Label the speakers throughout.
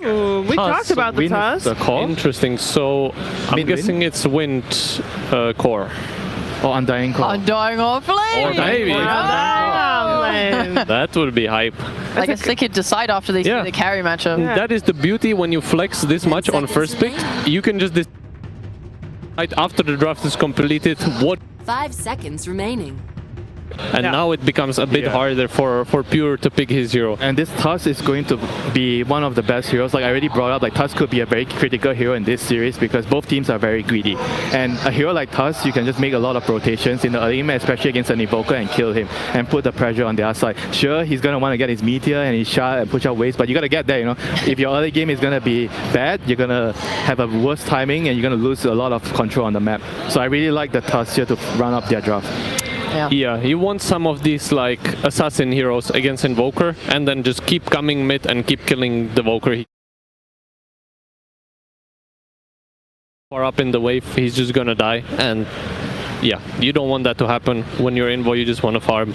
Speaker 1: We talked about the TUS.
Speaker 2: Interesting. So I'm guessing it's wind core.
Speaker 3: Or Undying Core.
Speaker 4: Undying or Flame!
Speaker 2: Or maybe. That would be hype.
Speaker 4: I guess they could decide after they see the carry matchup.
Speaker 2: Yeah. That is the beauty when you flex this much on first pick. You can just decide after the draft is completed what.
Speaker 5: 5 seconds remaining.
Speaker 2: And now it becomes a bit harder for Pure to pick his hero.
Speaker 3: And this TUS is going to be one of the best heroes. Like I already brought up, like TUS could be a very critical hero in this series because both teams are very greedy. And a hero like TUS, you can just make a lot of rotations in the early game, especially against an Evoker, and kill him and put the pressure on the other side. Sure, he's going to want to get his Meteor and his Shard and push out waves, but you got to get there, you know. If your early game is going to be bad, you're going to have a worse timing and you're going to lose a lot of control on the map. So I really like the TUS here to run up their draft.
Speaker 2: Yeah, you want some of these like assassin heroes against Invoker and then just keep coming mid and keep killing the Invoker. Far up in the wave, he's just gonna die, and yeah, you don't want that to happen. When you're Invo, you just want to farm.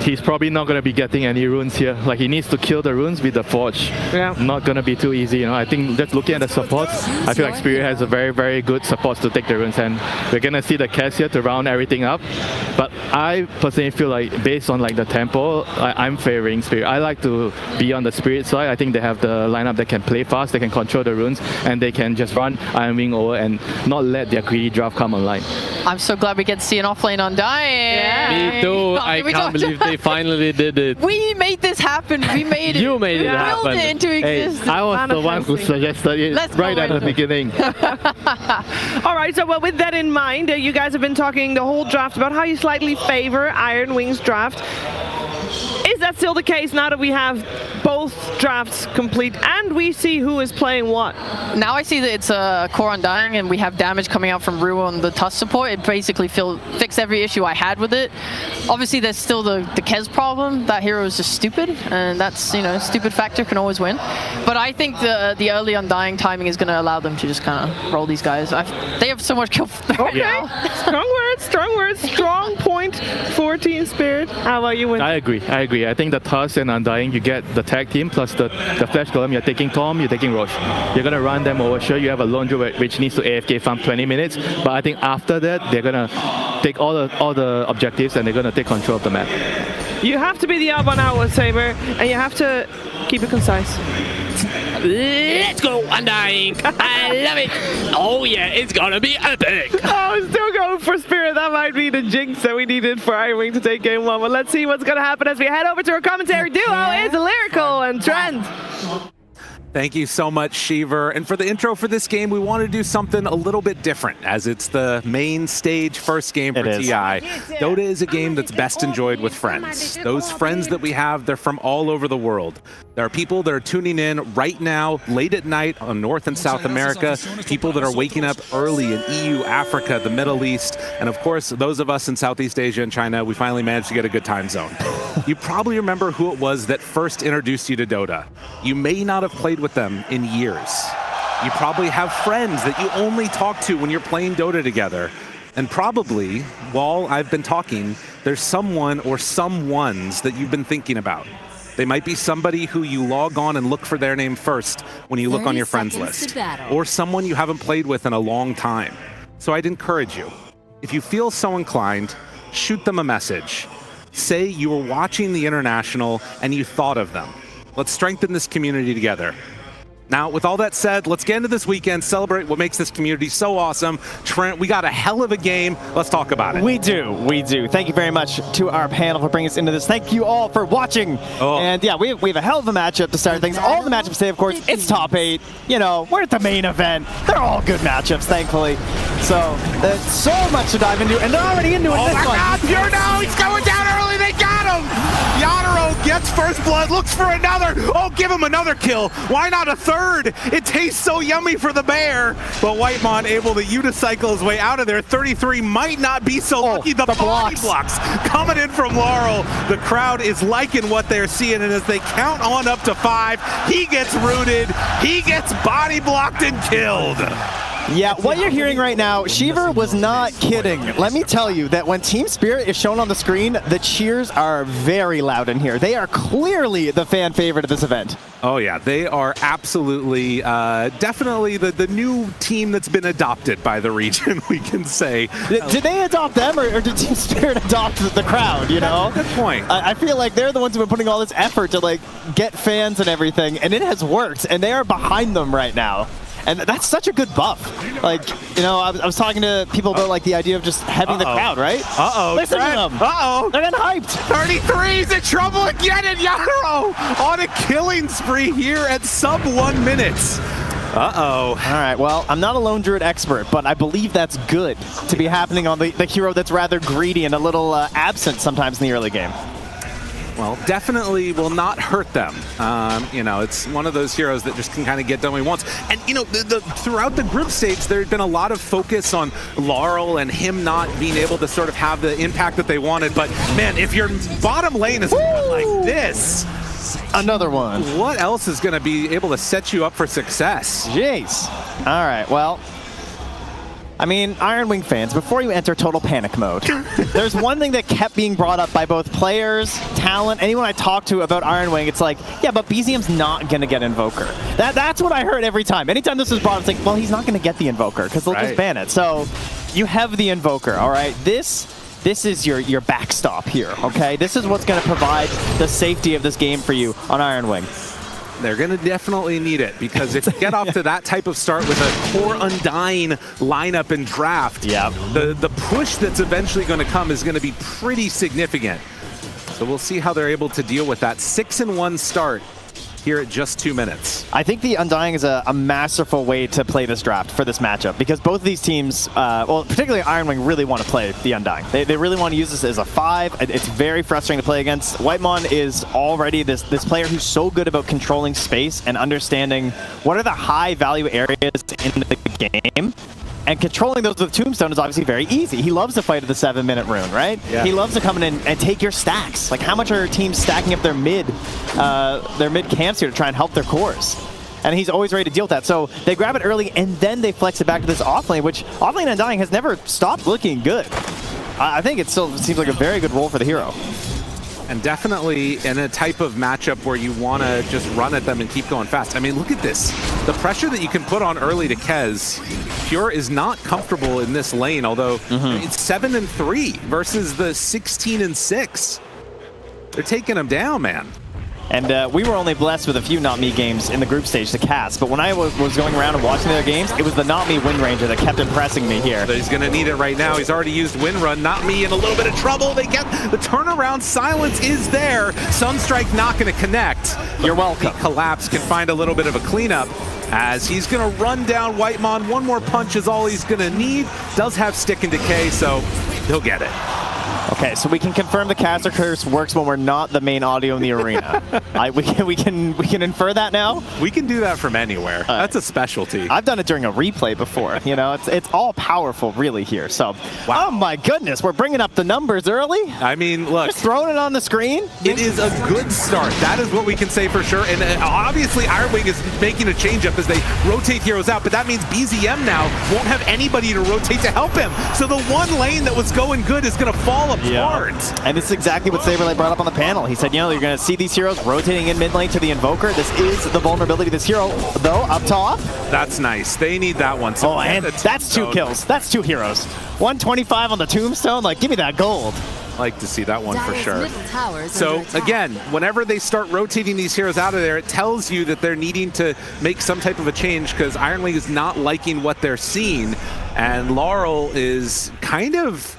Speaker 3: He's probably not going to be getting any runes here. Like he needs to kill the runes with the Forge. Not going to be too easy, you know. I think just looking at the supports, I feel like Spirit has a very, very good supports to take the runes, and we're going to see the Cass here to round everything up. But I personally feel like based on like the tempo, I'm favoring Spirit. I like to be on the Spirit side. I think they have the lineup that can play fast, they can control the runes, and they can just run Iron Wing over and not let their greedy draft come online.
Speaker 4: I'm so glad we get to see an offlane Undying.
Speaker 2: Me too. I can't believe they finally did it.
Speaker 4: We made this happen. We made it.
Speaker 2: You made it happen.
Speaker 4: Willed it into existence.
Speaker 3: Hey, I was the one who suggested it right at the beginning.
Speaker 1: All right, so well, with that in mind, you guys have been talking the whole draft about how you slightly favor Iron Wing's draft. Is that still the case now that we have both drafts complete and we see who is playing what?
Speaker 4: Now I see that it's a core Undying and we have damage coming out from Rue on the TUS support. It basically fixed every issue I had with it. Obviously there's still the Kez problem. That hero is just stupid, and that's, you know, stupid factor can always win. But I think the early Undying timing is going to allow them to just kind of roll these guys. They have so much kill.
Speaker 1: Okay, strong words, strong point for Team Spirit. How about you, Win?
Speaker 3: I agree. I think the TUS and Undying, you get the tag team plus the Flash Golem. You're taking Tom, you're taking Roche. You're going to run them over. Sure, you have a lone Druid which needs to AFK farm 20 minutes, but I think after that, they're going to take all the objectives and they're going to take control of the map.
Speaker 1: You have to be the odd one out with Saber, and you have to keep it concise.
Speaker 2: Let's go, Undying! I love it! Oh yeah, it's gonna be epic!
Speaker 1: Oh, still going for Spirit. That might be the jinx that we needed for Iron Wing to take game one. But let's see what's gonna happen as we head over to our commentary duo. It's Lyrical and Trent.
Speaker 6: Thank you so much, Shiver. And for the intro for this game, we want to do something a little bit different, as it's the main stage first game for TI. Dota is a game that's best enjoyed with friends. Those friends that we have, they're from all over the world. There are people that are tuning in right now, late at night on North and South America, people that are waking up early in EU, Africa, the Middle East, and of course, those of us in Southeast Asia and China, we finally managed to get a good time zone. You probably remember who it was that first introduced you to Dota. You may not have played with them in years. You probably have friends that you only talk to when you're playing Dota together. And probably, while I've been talking, there's someone or someones that you've been thinking about. They might be somebody who you log on and look for their name first when you look on your friends list, or someone you haven't played with in a long time. So I'd encourage you, if you feel so inclined, shoot them a message. Say you were watching the International and you thought of them. Let's strengthen this community together. Now, with all that said, let's get into this weekend, celebrate what makes this community so awesome. Trent, we got a hell of a game. Let's talk about it.
Speaker 7: We do. Thank you very much to our panel for bringing us into this. Thank you all for watching. And yeah, we have a hell of a matchup to start things. All the matchups today, of course, it's top 8. You know, we're at the main event. They're all good matchups, thankfully. So, there's so much to dive into, and they're already into it.
Speaker 6: Oh my God, Pure now, he's going down early, they got him! Yandero gets first blood, looks for another. Oh, give him another kill. Why not a third? It tastes so yummy for the bear. But Whitemon able to unicycle his way out of there. 33 might not be so lucky. The body blocks coming in from Laurel. The crowd is liking what they're seeing, and as they count on up to 5, he gets rooted, he gets body blocked and killed.
Speaker 7: Yeah, what you're hearing right now, Shiver was not kidding. Let me tell you that when Team Spirit is shown on the screen, the cheers are very loud in here. They are clearly the fan favorite of this event.
Speaker 6: Oh yeah, they are absolutely, definitely the new team that's been adopted by the region, we can say.
Speaker 7: Did they adopt them, or did Team Spirit adopt the crowd, you know?
Speaker 6: That's a good point.
Speaker 7: I feel like they're the ones who've been putting all this effort to like get fans and everything, and it has worked, and they are behind them right now. And that's such a good buff. Like, you know, I was talking to people about like the idea of just having the crowd, right? Listen to them. They're getting hyped.
Speaker 6: 33 is in trouble again, and Yaro on a killing spree here at sub 1 minutes. All
Speaker 7: right, well, I'm not a lone druid expert, but I believe that's good to be happening on the hero that's rather greedy and a little absent sometimes in the early game.
Speaker 6: Well, definitely will not hurt them. You know, it's one of those heroes that just can kind of get done when he wants. And, you know, throughout the group stage, there's been a lot of focus on Laurel and him not being able to sort of have the impact that they wanted. But, man, if your bottom lane is like this,
Speaker 7: another one.
Speaker 6: What else is going to be able to set you up for success?
Speaker 7: Jeez. All right, well, I mean, Iron Wing fans, before you enter total panic mode, there's one thing that kept being brought up by both players, talent, anyone I talked to about Iron Wing. It's like, yeah, but BZM's not going to get Invoker. That's what I heard every time. Anytime this was brought up, it's like, well, he's not going to get the Invoker because they'll just ban it. So you have the Invoker, all right? This is your backstop here, okay? This is what's going to provide the safety of this game for you on Iron Wing.
Speaker 6: They're going to definitely need it, because if you get off to that type of start with a core Undying lineup and draft, the push that's eventually going to come is going to be pretty significant. So we'll see how they're able to deal with that 6-1 start here at just 2 minutes.
Speaker 7: I think the Undying is a masterful way to play this draft for this matchup, because both of these teams, well, particularly Iron Wing, really want to play the Undying. They really want to use this as a 5. It's very frustrating to play against. Whitemon is already this player who's so good about controlling space and understanding what are the high value areas in the game. And controlling those with Tombstone is obviously very easy. He loves to fight at the 7-minute rune, right? Yeah. He loves to come in and take your stacks. Like, how much are teams stacking up their mid camps here to try and help their cores? And he's always ready to deal with that. So they grab it early, and then they flex it back to this offlane, which offlane Undying has never stopped looking good. I think it still seems like a very good role for the hero.
Speaker 6: And definitely in a type of matchup where you want to just run at them and keep going fast. I mean, look at this. The pressure that you can put on early to Kez. Pure is not comfortable in this lane, although it's 7-3 versus the 16-6. They're taking him down, man.
Speaker 7: And we were only blessed with a few Not Me games in the group stage to cast, but when I was going around and watching their games, it was the Not Me Wind Ranger that kept impressing me here.
Speaker 6: He's going to need it right now. He's already used Wind Run. Not Me in a little bit of trouble. They get the turnaround. Silence is there. Sunstrike not going to connect.
Speaker 7: You're welcome.
Speaker 6: Collapse can find a little bit of a cleanup, as he's going to run down Whitemon. One more punch is all he's going to need. Does have Stick and Decay, so he'll get it.
Speaker 7: Okay, so we can confirm the caster curse works when we're not the main audio in the arena. We can infer that now.
Speaker 6: We can do that from anywhere. That's a specialty.
Speaker 7: I've done it during a replay before. You know, it's all powerful really here. So, wow. Oh my goodness, we're bringing up the numbers early.
Speaker 6: I mean, look,
Speaker 7: just throwing it on the screen.
Speaker 6: It is a good start. That is what we can say for sure. And obviously, Iron Wing is making a change up as they rotate heroes out. But that means BZM now won't have anybody to rotate to help him. So the one lane that was going good is going to fall apart.
Speaker 7: And this is exactly what Saberlight brought up on the panel. He said, you know, you're going to see these heroes rotating in mid lane to the Invoker. This is the vulnerability of this hero, though, up top.
Speaker 6: That's nice. They need that one. So
Speaker 7: and that's 2 kills. That's 2 heroes. 125 on the Tombstone. Like, give me that gold.
Speaker 6: Like to see that one for sure. So again, whenever they start rotating these heroes out of there, it tells you that they're needing to make some type of a change, because Iron Wing is not liking what they're seeing. And Laurel is kind of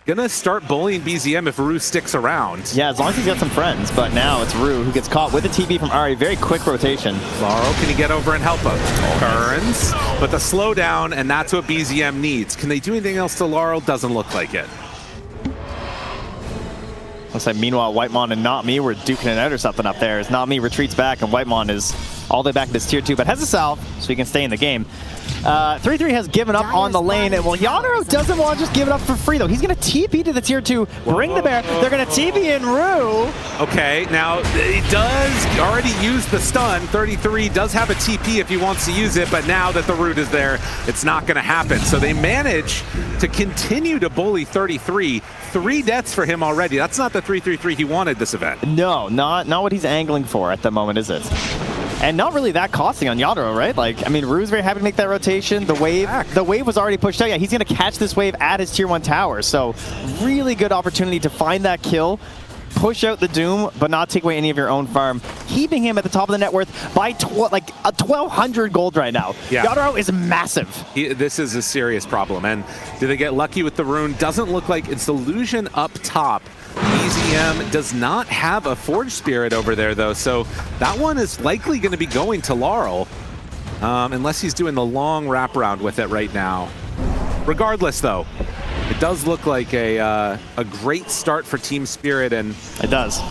Speaker 6: gonna start bullying BZM if Rue sticks around.
Speaker 7: Yeah, as long as he's got some friends, but now it's Rue who gets caught with a TB from Ari. Very quick rotation.
Speaker 6: Laurel, can he get over and help him? Turns, but the slowdown, and that's what BZM needs. Can they do anything else to Laurel? Doesn't look like it.
Speaker 7: Looks like meanwhile, Whitemon and Not Me were duking it out or something up there. As Not Me retreats back, and Whitemon is all the way back to this tier 2, but has a salve, so he can stay in the game. 3-3 has given up on the lane, and well, Yandere doesn't want to just give it up for free, though. He's going to TP to the tier 2, bring the bear. They're going to TP in Rue.
Speaker 6: Okay, now he does already use the stun. 33 does have a TP if he wants to use it, but now that the root is there, it's not going to happen. So they manage to continue to bully 33. 3 deaths for him already. That's not the 3-3-3 he wanted this event.
Speaker 7: No, not what he's angling for at the moment, is it? And not really that costing on Yandere, right? Like, I mean, Rue's very happy to make that rotation. The wave was already pushed out. Yeah, he's going to catch this wave at his tier 1 tower. So really good opportunity to find that kill, push out the Doom, but not take away any of your own farm, keeping him at the top of the net worth by like 1,200 gold right now.
Speaker 6: Yeah.
Speaker 7: Yandere is massive.
Speaker 6: This is a serious problem. And do they get lucky with the rune? Doesn't look like it's Illusion up top. BZM does not have a Forge Spirit over there, though, so that one is likely going to be going to Laurel, unless he's doing the long wraparound with it right now. Regardless, though, it does look like a great start for Team Spirit, and
Speaker 7: it does.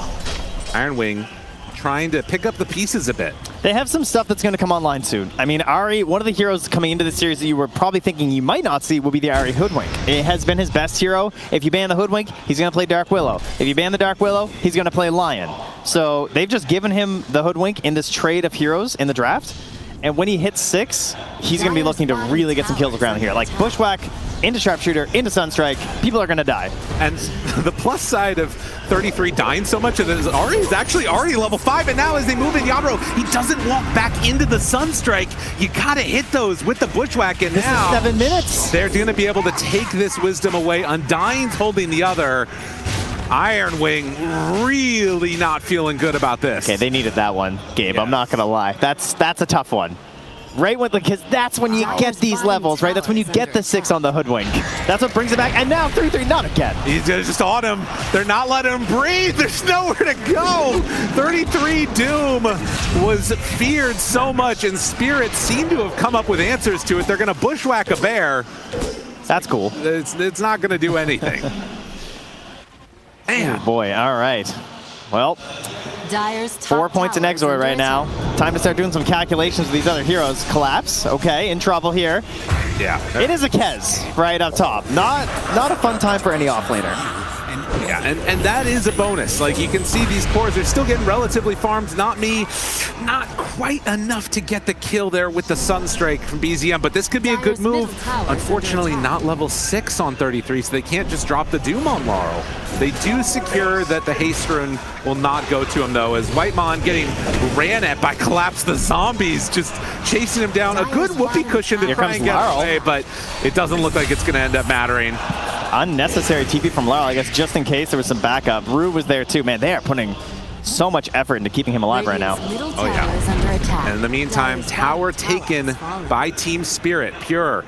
Speaker 6: Iron Wing trying to pick up the pieces a bit.
Speaker 7: They have some stuff that's going to come online soon. I mean, Ahri, one of the heroes coming into the series that you were probably thinking you might not see will be the Ahri Hoodwink. It has been his best hero. If you ban the Hoodwink, he's going to play Dark Willow. If you ban the Dark Willow, he's going to play Lion. So they've just given him the Hoodwink in this trade of heroes in the draft. And when he hits 6, he's going to be looking to really get some kills around here. Like Bushwhack, into Sharpshooter, into Sunstrike, people are going to die.
Speaker 6: And the plus side of 33 dying so much of this is actually already level 5, and now as they move in Yandere, he doesn't walk back into the Sunstrike. You gotta hit those with the Bushwhack, and
Speaker 7: this
Speaker 6: now
Speaker 7: is 7 minutes.
Speaker 6: They're gonna be able to take this Wisdom away. Undying's holding the other. Iron Wing really not feeling good about this.
Speaker 7: Okay, they needed that one, Gabe. Yeah. I'm not gonna lie. That's a tough one. Right, because that's when you get these levels, right? That's when you get the 6 on the Hoodwink. That's what brings it back. And now 3-3, not again.
Speaker 6: He's just on him. They're not letting him breathe. There's nowhere to go. 33 Doom was feared so much, and Spirit seemed to have come up with answers to it. They're going to Bushwhack a bear.
Speaker 7: That's cool.
Speaker 6: It's not going to do anything. Man.
Speaker 7: Oh boy, all right. Well, 4 points in Exor right now. Time to start doing some calculations with these other heroes. Collapse, okay, in trouble here.
Speaker 6: Yeah.
Speaker 7: It is a Kez right up top. Not a fun time for any offlaner.
Speaker 6: Yeah, and that is a bonus. Like, you can see these cores are still getting relatively farmed. Not quite enough to get the kill there with the Sunstrike from BZM, but this could be a good move. Unfortunately, not level 6 on 33, so they can't just drop the Doom on Laurel. They do secure that the haste rune will not go to him, though, as Whitemon getting ran at by Collapse the Zombies, just chasing him down. A good whoopee cushion to try and get away, but it doesn't look like it's going to end up mattering.
Speaker 7: Unnecessary TP from Laurel, I guess, just in case there was some backup. Rue was there too. Man, they are putting so much effort into keeping him alive right now.
Speaker 6: Oh yeah. And in the meantime, tower taken by Team Spirit. Pure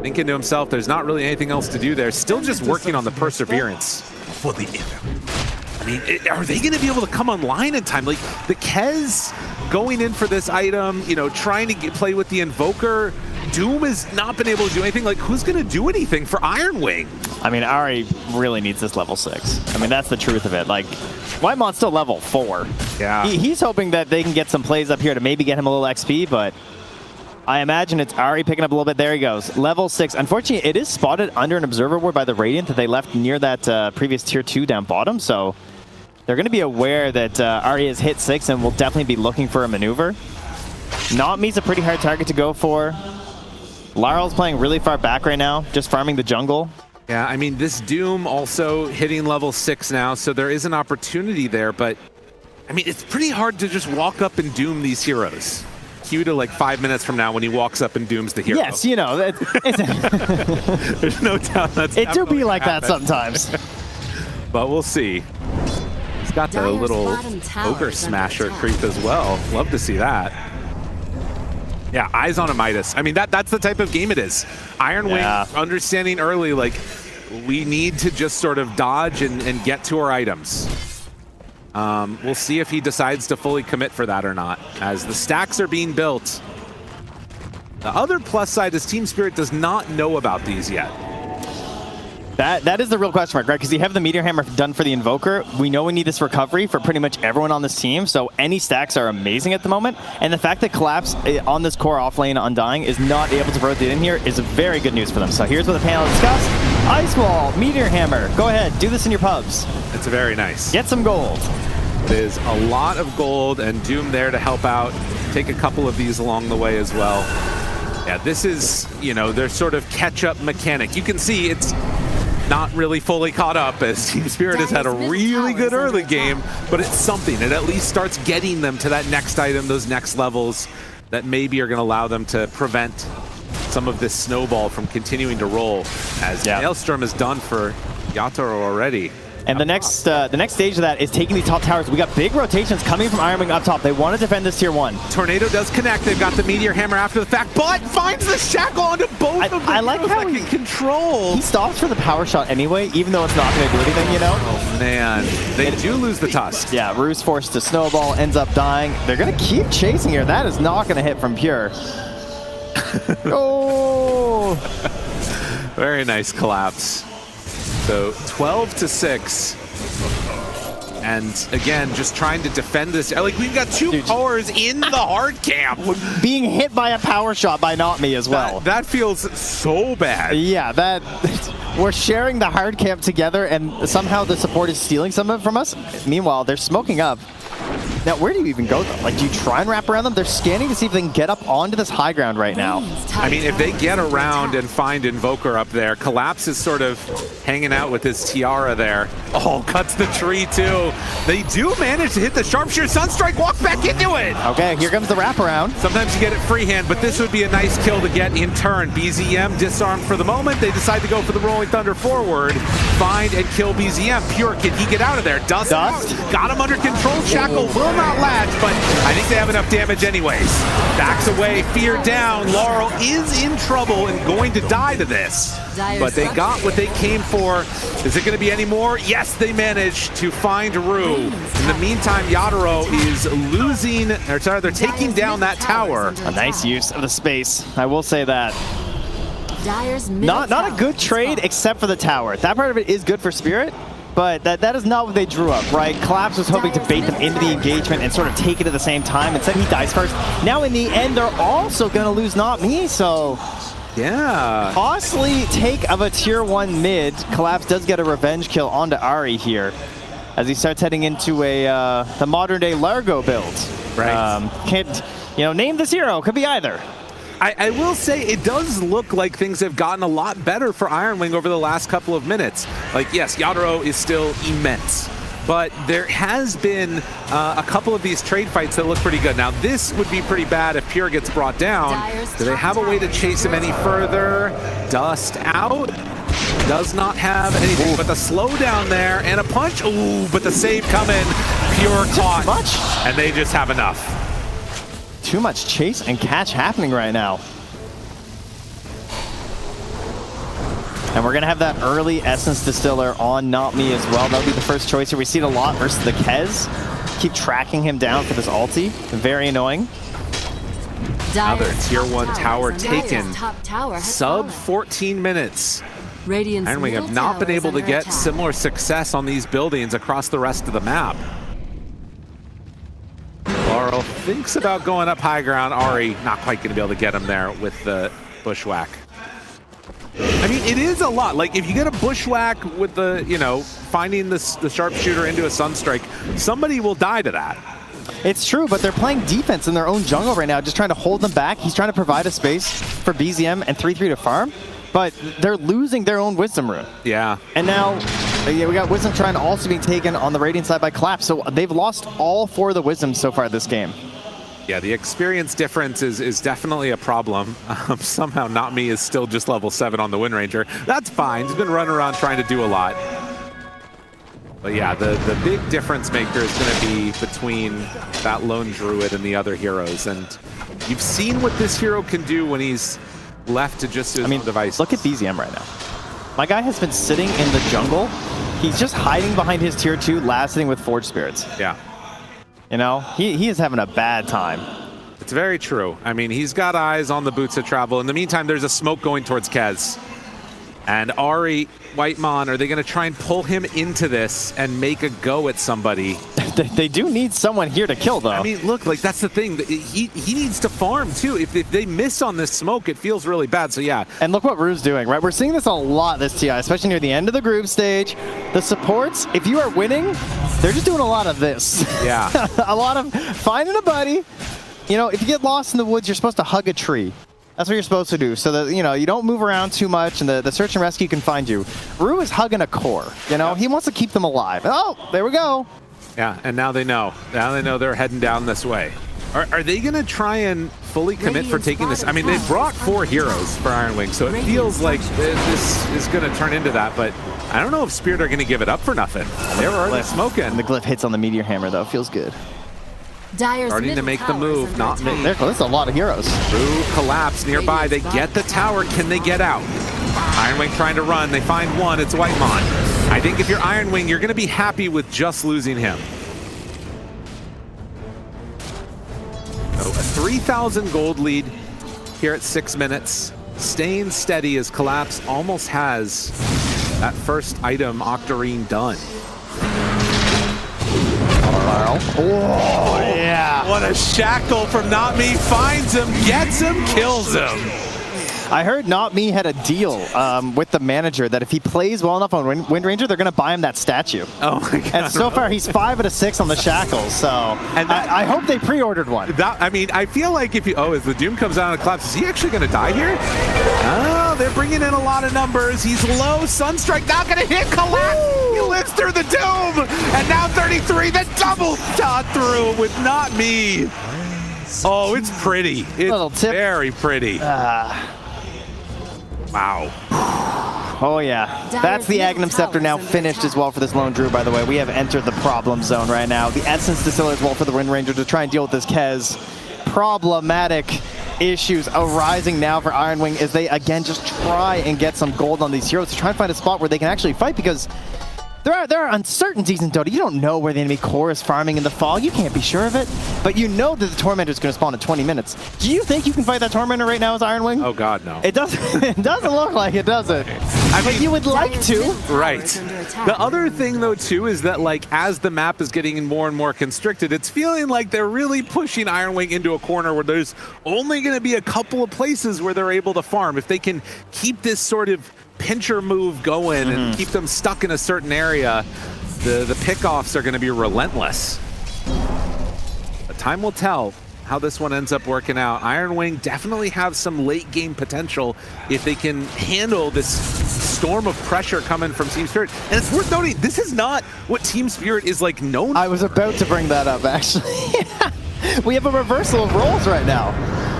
Speaker 6: thinking to himself, there's not really anything else to do there. Still just working on the perseverance. For the I mean, are they going to be able to come online in time? Like, the Kez going in for this item, you know, trying to play with the Invoker. Doom has not been able to do anything. Like, who's going to do anything for Iron Wing?
Speaker 7: I mean, Ahri really needs this level 6. I mean, that's the truth of it. Like, Whitemon's still level 4.
Speaker 6: Yeah.
Speaker 7: He's hoping that they can get some plays up here to maybe get him a little XP, but I imagine it's Ahri picking up a little bit. There he goes. Level 6. Unfortunately, it is spotted under an observer ward by the Radiant that they left near that previous tier 2 down bottom, so they're going to be aware that Ahri has hit 6 and will definitely be looking for a maneuver. Not Me's a pretty hard target to go for. Laurel's playing really far back right now, just farming the jungle.
Speaker 6: Yeah, I mean, this Doom also hitting level 6 now, so there is an opportunity there, but I mean, it's pretty hard to just walk up and Doom these heroes. Cue to like 5 minutes from now when he walks up and Dooms the hero.
Speaker 7: Yes, you know,
Speaker 6: there's no doubt that's
Speaker 7: it do be like that sometimes.
Speaker 6: But we'll see. He's got the little ogre smasher creep as well. Love to see that. Yeah, eyes on a Midas. I mean, that's the type of game it is. Iron Wing understanding early, like, we need to just sort of dodge and get to our items. We'll see if he decides to fully commit for that or not, as the stacks are being built. The other plus side is Team Spirit does not know about these yet.
Speaker 7: That is the real question mark, right? Because you have the Meteor Hammer done for the Invoker. We know we need this recovery for pretty much everyone on this team, so any stacks are amazing at the moment. And the fact that Collapse on this core off lane Undying is not able to rotate in here is very good news for them. So here's what the panel discussed. Ice Wall, Meteor Hammer. Go ahead, do this in your pubs.
Speaker 6: It's very nice.
Speaker 7: Get some gold.
Speaker 6: There's a lot of gold, and Doom there to help out. Take a couple of these along the way as well. Yeah, this is, you know, their sort of catch-up mechanic. You can see it's not really fully caught up, as Team Spirit has had a really good early game, but it's something. It at least starts getting them to that next item, those next levels that maybe are going to allow them to prevent some of this snowball from continuing to roll, as Maelstrom is done for Yatoro already.
Speaker 7: And the next stage of that is taking these top towers. We got big rotations coming from Iron Wing up top. They want to defend this tier 1.
Speaker 6: Tornado does connect. They've got the Meteor Hammer after the fact, but finds the shackle onto both of them.
Speaker 7: I like how he
Speaker 6: control.
Speaker 7: He stops for the power shot anyway, even though it's not going to do anything, you know?
Speaker 6: Oh, man. They do lose the tusk.
Speaker 7: Yeah, Rue's forced to snowball, ends up dying. They're going to keep chasing here. That is not going to hit from Pure. Oh!
Speaker 6: Very nice collapse. So 12-6, and again, just trying to defend this. Like, we've got 2 powers in the hard camp.
Speaker 7: Being hit by a power shot by Not Me as well.
Speaker 6: That feels so bad.
Speaker 7: Yeah, we're sharing the hard camp together, and somehow the support is stealing some of it from us. Meanwhile, they're smoking up. Now, where do you even go, though? Like, do you try and wrap around them? They're scanning to see if they can get up onto this high ground right now.
Speaker 6: I mean, if they get around and find Invoker up there, Collapse is sort of hanging out with his tiara there. Oh, cuts the tree, too. They do manage to hit the Sharpshooter. Sunstrike, walk back into it.
Speaker 7: Okay, here comes the wraparound.
Speaker 6: Sometimes you get it freehand, but this would be a nice kill to get in turn. BZM disarmed for the moment. They decide to go for the Rolling Thunder forward. Find and kill BZM. Pure, can he get out of there? Dust. Got him under control. Shackle will not latch, but I think they have enough damage anyways. Backs away, fear down. Laurel is in trouble and going to die to this. But they got what they came for. Is it going to be any more? Yes, they managed to find Rue. In the meantime, Yatoro is losing, or sorry, they're taking down that tower.
Speaker 7: A nice use of the space, I will say that. Not a good trade except for the tower. That part of it is good for Spirit, but that is not what they drew up, right? Collapse was hoping to bait them into the engagement and sort of take it at the same time. Instead, he dies first. Now, in the end, they're also going to lose Not Me, so...
Speaker 6: Yeah.
Speaker 7: Costly take of a tier 1 mid. Collapse does get a revenge kill onto Ari here as he starts heading into the modern day Largo build.
Speaker 6: Right.
Speaker 7: Can't, name this hero. Could be either.
Speaker 6: I will say it does look like things have gotten a lot better for Iron Wing over the last couple of minutes. Like, yes, Yatoro is still immense, but there has been a couple of these trade fights that look pretty good. Now, this would be pretty bad if Pure gets brought down. Do they have a way to chase him any further? Dust out. Does not have anything but the slowdown there and a punch. Ooh, but the save coming. Pure caught.
Speaker 7: Too much.
Speaker 6: And they just have enough.
Speaker 7: Too much chase and catch happening right now. And we're going to have that early Essence Distiller on Not Me as well. That'll be the first choice here. We see it a lot versus the Kez. Keep tracking him down for this ulti. Very annoying.
Speaker 6: Another tier 1 tower taken. Sub 14 minutes. And we have not been able to get similar success on these buildings across the rest of the map. Laurel thinks about going up high ground. Ari not quite going to be able to get him there with the bushwhack. I mean, it is a lot. Like, if you get a bushwhack with the, finding the sharpshooter into a sunstrike, somebody will die to that.
Speaker 7: It's true, but they're playing defense in their own jungle right now, just trying to hold them back. He's trying to provide a space for BZM and 3-3 to farm, but they're losing their own Wisdom Rune.
Speaker 6: Yeah.
Speaker 7: And now, we got Wisdom Shrine also being taken on the Radiant side by Collapse, so they've lost all 4 of the Wisdoms so far this game.
Speaker 6: Yeah, the experience difference is definitely a problem. Somehow Not Me is still just level 7 on the Wind Ranger. That's fine. He's been running around trying to do a lot. But yeah, the big difference maker is going to be between that lone druid and the other heroes. And you've seen what this hero can do when he's left to just his own device.
Speaker 7: Look at BZM right now. My guy has been sitting in the jungle. He's just hiding behind his tier 2, lasting with Forge Spirits.
Speaker 6: Yeah.
Speaker 7: He is having a bad time.
Speaker 6: It's very true. I mean, he's got eyes on the Boots of Travel. In the meantime, there's a smoke going towards Kez. And Ari, Whitemon, are they going to try and pull him into this and make a go at somebody?
Speaker 7: They do need someone here to kill, though.
Speaker 6: I mean, look, like that's the thing. He needs to farm, too. If they miss on this smoke, it feels really bad. So, yeah.
Speaker 7: And look what Rue's doing, right? We're seeing this a lot this TI, especially near the end of the group stage. The supports, if you are winning, they're just doing a lot of this.
Speaker 6: Yeah.
Speaker 7: A lot of finding a buddy. You know, if you get lost in the woods, you're supposed to hug a tree. That's what you're supposed to do, so that, you know, you don't move around too much and the search and rescue can find you. Rue is hugging a core, you know? He wants to keep them alive. Oh, there we go.
Speaker 6: Yeah, and now they know. Now they know they're heading down this way. Are they going to try and fully commit for taking this? I mean, they brought 4 heroes for Iron Wing, so it feels like this is going to turn into that, but I don't know if Spirit are going to give it up for nothing. They were already smoking.
Speaker 7: And the glyph hits on the Meteor Hammer, though. Feels good.
Speaker 6: Starting to make the move, not me.
Speaker 7: There's a lot of heroes.
Speaker 6: Rue collapse nearby. They get the tower. Can they get out? Iron Wing trying to run. They find one. It's Whitemon. I think if you're Iron Wing, you're going to be happy with just losing him. So a 3,000 gold lead here at 6 minutes. Staying steady as Collapse almost has that first item Octarine done.
Speaker 7: Oh, yeah.
Speaker 6: What a shackle from Not Me. Finds him, gets him, kills him.
Speaker 7: I heard Not Me had a deal with the manager that if he plays well enough on Wind Ranger, they're going to buy him that statue.
Speaker 6: Oh my God.
Speaker 7: And so far, he's 5 out of 6 on the shackles, so I hope they pre-ordered one.
Speaker 6: I mean, I feel like if you, as the Doom comes out and collapses, is he actually going to die here? Oh, they're bringing in a lot of numbers. He's low. Sunstrike not going to hit. Collapse. He lives through the Doom. And now 33, the double shot through with Not Me. Oh, it's pretty. It's very pretty. Wow.
Speaker 7: Oh, yeah. That's the Agnum Scepter now finished as well for this Lone Druid, by the way. We have entered the problem zone right now. The Essence Distiller as well for the Wind Ranger to try and deal with this Kez. Problematic issues arising now for Iron Wing as they, again, just try and get some gold on these heroes to try and find a spot where they can actually fight, because there are uncertainties in Dota. You don't know where the enemy core is farming in the fall. You can't be sure of it. But you know that the Tormentor is going to spawn in 20 minutes. Do you think you can fight that Tormentor right now as Iron Wing?
Speaker 6: Oh, God, no.
Speaker 7: It doesn't, it doesn't look like it, does it? But you would like to.
Speaker 6: Right. The other thing, though, too, is that, like, as the map is getting more and more constricted, it's feeling like they're really pushing Iron Wing into a corner where there's only going to be a couple of places where they're able to farm. If they can keep this sort of pincher move going and keep them stuck in a certain area, the pickoffs are going to be relentless. But time will tell how this one ends up working out. Iron Wing definitely have some late game potential if they can handle this storm of pressure coming from Team Spirit. And it's worth noting, this is not what Team Spirit is like known for.
Speaker 7: I was about to bring that up, actually. We have a reversal of roles right now.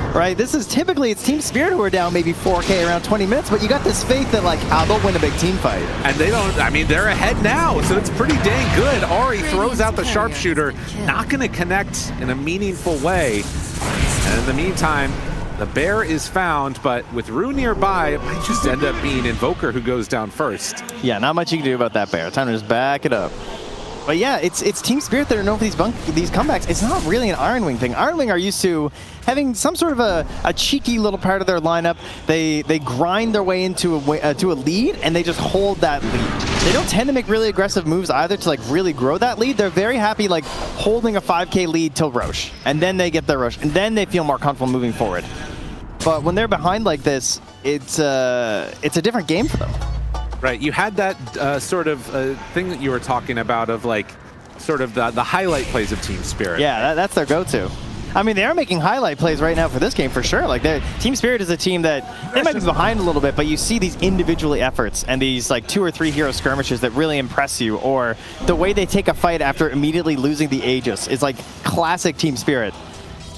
Speaker 7: Right, this is typically, it's Team Spirit who are down maybe 4K around 20 minutes, but you got this faith that, like, they'll win a big team fight.
Speaker 6: And they don't, I mean, they're ahead now, so it's pretty dang good. Ari throws out the sharpshooter, not going to connect in a meaningful way. And in the meantime, the bear is found, but with Rue nearby, it might just end up being Invoker who goes down first.
Speaker 7: Yeah, not much you can do about that bear. Time to just back it up. But yeah, it's Team Spirit that are known for these comebacks. It's not really an Iron Wing thing. Iron Wing are used to having some sort of a cheeky little part of their lineup. They grind their way into a lead, and they just hold that lead. They don't tend to make really aggressive moves either to, like, really grow that lead. They're very happy, like, holding a 5K lead till Roche, and then they get their Roche, and then they feel more comfortable moving forward. But when they're behind like this, it's a different game for them.
Speaker 6: Right, you had that sort of thing that you were talking about of, like, sort of the highlight plays of Team Spirit.
Speaker 7: Yeah, that's their go-to. I mean, they are making highlight plays right now for this game for sure. Like, Team Spirit is a team that they might be behind a little bit, but you see these individually efforts and these, like, 2 or 3 hero skirmishes that really impress you, or the way they take a fight after immediately losing the Aegis is, like, classic Team Spirit.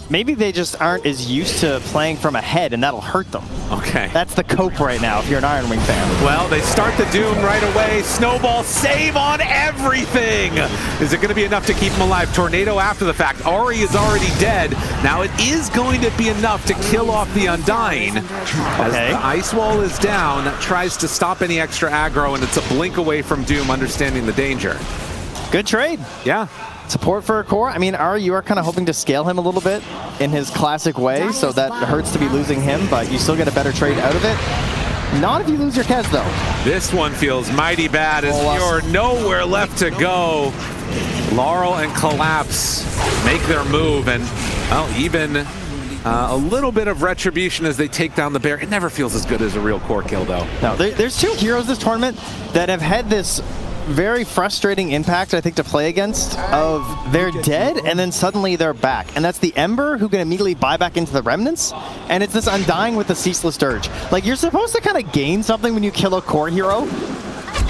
Speaker 7: Maybe they just aren't as used to playing from ahead, and that'll hurt them.
Speaker 6: Okay.
Speaker 7: That's the cope right now if you're an Iron Wing fan.
Speaker 6: Well, they start the Doom right away. Snowball save on everything. Is it going to be enough to keep him alive? Tornado after the fact. Ari is already dead. Now it is going to be enough to kill off the Undying. As the ice wall is down, tries to stop any extra aggro, and it's a blink away from Doom understanding the danger.
Speaker 7: Good trade.
Speaker 6: Yeah.
Speaker 7: Support for a core. I mean, Ari, you are kind of hoping to scale him a little bit in his classic way, so that hurts to be losing him, but you still get a better trade out of it. Not if you lose your Kez, though.
Speaker 6: This one feels mighty bad as you're nowhere left to go. Laurel and Collapse make their move, and well, even a little bit of retribution as they take down the bear. It never feels as good as a real core kill, though.
Speaker 7: No, there's two heroes this tournament that have had this very frustrating impact, I think, to play against, of they're dead and then suddenly they're back. And that's the Ember, who can immediately buy back into the Remnants, and it's this Undying with the Ceaseless Dirge. Like, you're supposed to kind of gain something when you kill a core hero,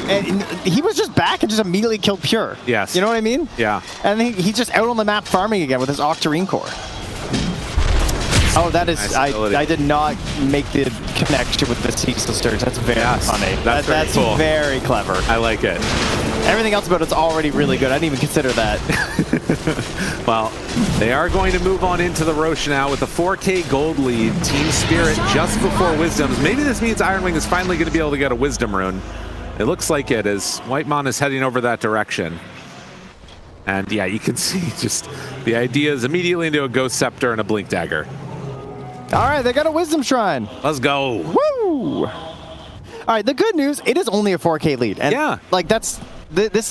Speaker 7: and he was just back and just immediately killed Pure.
Speaker 6: Yes.
Speaker 7: You know what I mean?
Speaker 6: Yeah.
Speaker 7: And he's just out on the map farming again with his Octarine core. Oh, that is,
Speaker 6: nice
Speaker 7: I did not make the connection with the Ceaseless Dirge. That's very funny.
Speaker 6: That's very cool.
Speaker 7: Very clever.
Speaker 6: I like it.
Speaker 7: Everything else about it's already really good. I didn't even consider that.
Speaker 6: Well, they are going to move on into the Roche now with a 4K gold lead. Team Spirit just before Wisdoms. Maybe this means Iron Wing is finally going to be able to get a Wisdom rune. It looks like it as Whitemon is heading over that direction. And yeah, you can see just the idea is immediately into a Ghost Scepter and a Blink Dagger.
Speaker 7: All right, they got a Wisdom Shrine.
Speaker 6: Let's go.
Speaker 7: Woo! All right, the good news, it is only a 4K lead. And
Speaker 6: yeah.
Speaker 7: Like, this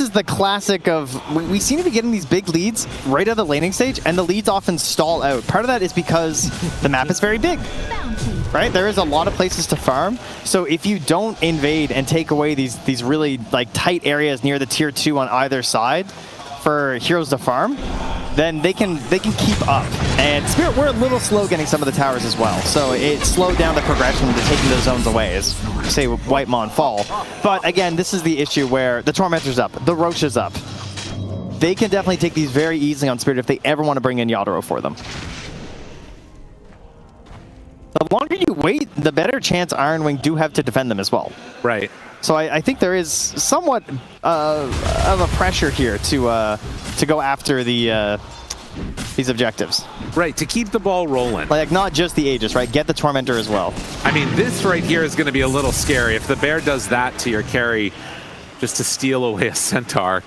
Speaker 7: is the classic of, we seem to be getting these big leads right at the laning stage, and the leads often stall out. Part of that is because the map is very big, right? There is a lot of places to farm. So if you don't invade and take away these really like tight areas near the tier 2 on either side for heroes to farm, then they can keep up. And Spirit were a little slow getting some of the towers as well, so it slowed down the progression to taking those zones away, as say Whitemon fall. But again, this is the issue where the Tormentor's up, the Roche is up. They can definitely take these very easily on Spirit if they ever want to bring in Yadoro for them. The longer you wait, the better chance Iron Wing do have to defend them as well.
Speaker 6: Right.
Speaker 7: So I think there is somewhat of a pressure here to go after these objectives.
Speaker 6: Right, to keep the ball rolling.
Speaker 7: Like, not just the Aegis, right? Get the Tormentor as well.
Speaker 6: I mean, this right here is going to be a little scary. If the bear does that to your carry just to steal away a Centaur,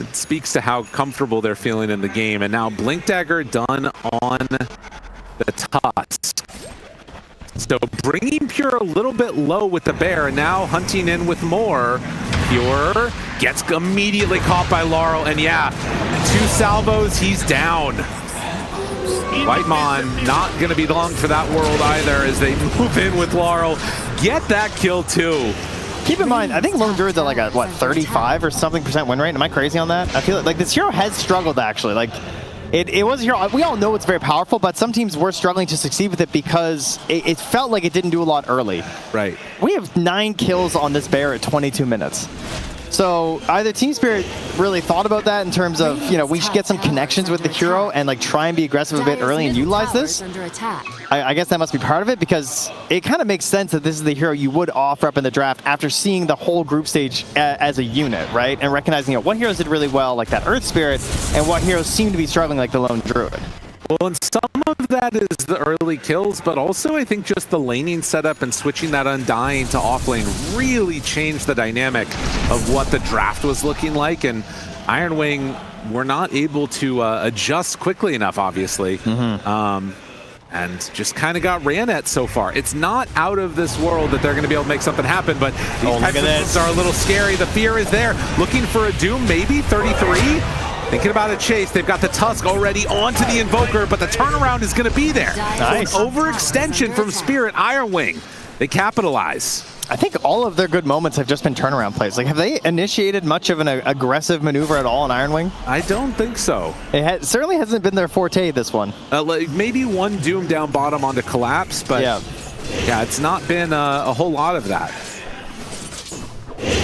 Speaker 6: it speaks to how comfortable they're feeling in the game. And now Blink Dagger done on the Tusk. So bringing Pure a little bit low with the bear, and now hunting in with more. Pure gets immediately caught by Laurel, and yeah, 2 salvos, he's down. Whitemon not going to be long for that world either as they move in with Laurel. Get that kill too.
Speaker 7: Keep in mind, I think Lone Druid's at like a, what, 35 or something % win rate? Am I crazy on that? I feel like this hero has struggled, actually. Like, it was a hero, we all know it's very powerful, but some teams were struggling to succeed with it because it felt like it didn't do a lot early.
Speaker 6: Right.
Speaker 7: We have 9 kills on this bear at 22 minutes. So either Team Spirit really thought about that in terms of, you know, we should get some connections with the hero and like try and be aggressive a bit early and utilize this. I guess that must be part of it, because it kind of makes sense that this is the hero you would offer up in the draft after seeing the whole group stage as a unit, right? And recognizing, you know, what heroes did really well, like that Earth Spirit, and what heroes seem to be struggling, like the Lone Druid.
Speaker 6: Well, and some of that is the early kills, but also I think just the laning setup and switching that Undying to offlane really changed the dynamic of what the draft was looking like, and Iron Wing were not able to adjust quickly enough, obviously, and just kind of got ran at so far. It's not out of this world that they're going to be able to make something happen, but these types of moves are a little scary. The fear is there. Looking for a Doom, maybe, 33? Thinking about a chase, they've got the Tusk already onto the Invoker, but the turnaround is going to be there.
Speaker 7: Nice.
Speaker 6: So an overextension from Spirit Iron Wing. They capitalize.
Speaker 7: I think all of their good moments have just been turnaround plays. Like, have they initiated much of an aggressive maneuver at all in Iron Wing?
Speaker 6: I don't think so.
Speaker 7: It certainly hasn't been their forte, this one.
Speaker 6: Like maybe one Doom down bottom onto Collapse, but yeah, it's not been a whole lot of that.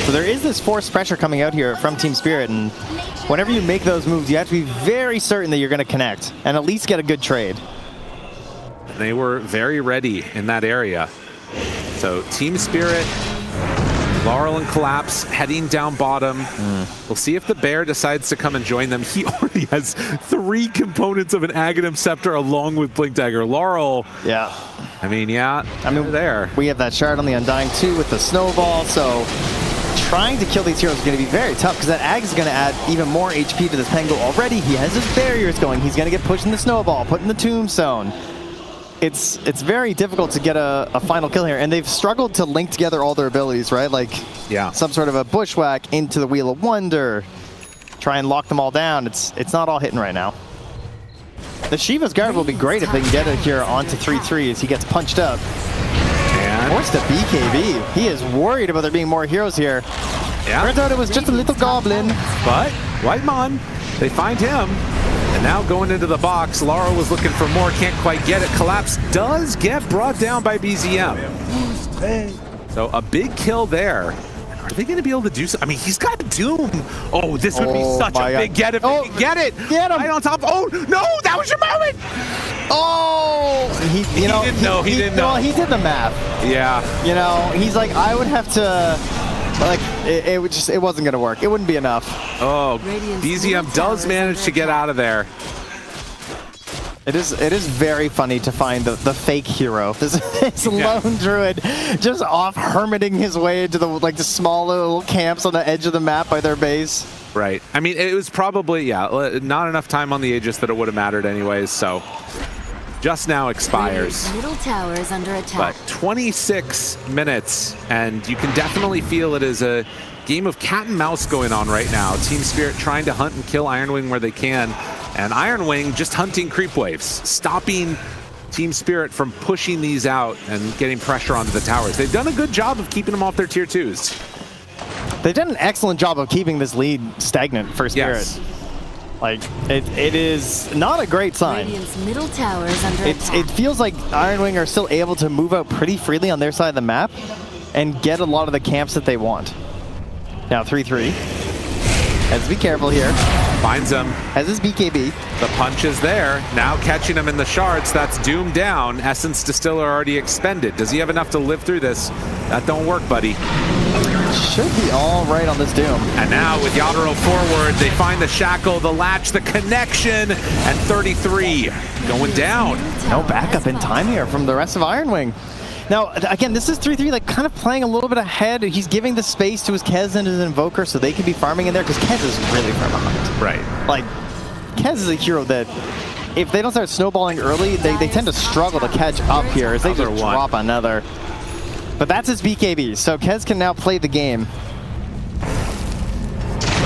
Speaker 7: So there is this forced pressure coming out here from Team Spirit, and whenever you make those moves, you have to be very certain that you're going to connect and at least get a good trade.
Speaker 6: They were very ready in that area. So Team Spirit, Laurel and Collapse heading down bottom. We'll see if the bear decides to come and join them. He already has 3 components of an Aghanim Scepter along with Blink Dagger. Laurel, I mean, there.
Speaker 7: We have that shard on the Undying too with the snowball, so trying to kill these heroes is going to be very tough, because that Ag is going to add even more HP to this Pengu already. He has his barriers going. He's going to get pushed in the snowball, put in the tombstone. it's very difficult to get a final kill here, and they've struggled to link together all their abilities, right? Like some sort of a bushwhack into the Wheel of Wonder, try and lock them all down. It's not all hitting right now. The Shiva's guard will be great if they can get it here onto 3-3 as he gets punched up. And forced to BKB. He is worried about there being more heroes here.
Speaker 6: Yeah.
Speaker 7: Turns out it was just a little goblin.
Speaker 6: But Whitemon, they find him. And now going into the box, Lara was looking for more, can't quite get it. Collapse does get brought down by BZM. So a big kill there. Are they going to be able to do so? I mean, he's got Doom. Oh, this would be such a big get if they can get it.
Speaker 7: Get him.
Speaker 6: Right on top. Oh, no, that was your moment.
Speaker 7: Oh, he didn't know. He didn't know. Well, he did the math.
Speaker 6: Yeah.
Speaker 7: You know, he's like, I would have to, like, it wasn't going to work. It wouldn't be enough.
Speaker 6: Oh, BZM does manage to get out of there.
Speaker 7: It is very funny to find the fake hero. This lone druid just off hermiting his way into the small little camps on the edge of the map by their base.
Speaker 6: Right. I mean, it was probably not enough time on the Aegis that it would have mattered anyways. So just now expires.
Speaker 5: Middle tower is under attack.
Speaker 6: But 26 minutes, and you can definitely feel it is a game of cat and mouse going on right now. Team Spirit trying to hunt and kill Iron Wing where they can. And Iron Wing just hunting creep waves, stopping Team Spirit from pushing these out and getting pressure onto the towers. They've done a good job of keeping them off their tier 2s.
Speaker 7: They've done an excellent job of keeping this lead stagnant for Spirit.
Speaker 6: Yes.
Speaker 7: Like, it is not a great sign.
Speaker 5: Radiant's middle tower is under attack.
Speaker 7: It feels like Iron Wing are still able to move out pretty freely on their side of the map and get a lot of the camps that they want. Now 3-3. Has to be careful here.
Speaker 6: Finds him.
Speaker 7: Has his BKB.
Speaker 6: The punch is there. Now catching him in the shards. That's Doom down. Essence Distiller already expended. Does he have enough to live through this? That don't work, buddy.
Speaker 7: Should be all right on this Doom.
Speaker 6: And now with Yadro forward, they find the shackle, the latch, the connection, and 33 going down.
Speaker 7: No backup in time here from the rest of Iron Wing. Now, again, this is 3-3, like, kind of playing a little bit ahead. He's giving the space to his Kez and his Invoker so they can be farming in there, because Kez is really far behind.
Speaker 6: Right.
Speaker 7: Like, Kez is a hero that, if they don't start snowballing early, they tend to struggle to catch up here as they just drop another. But that's his BKB, so Kez can now play the game.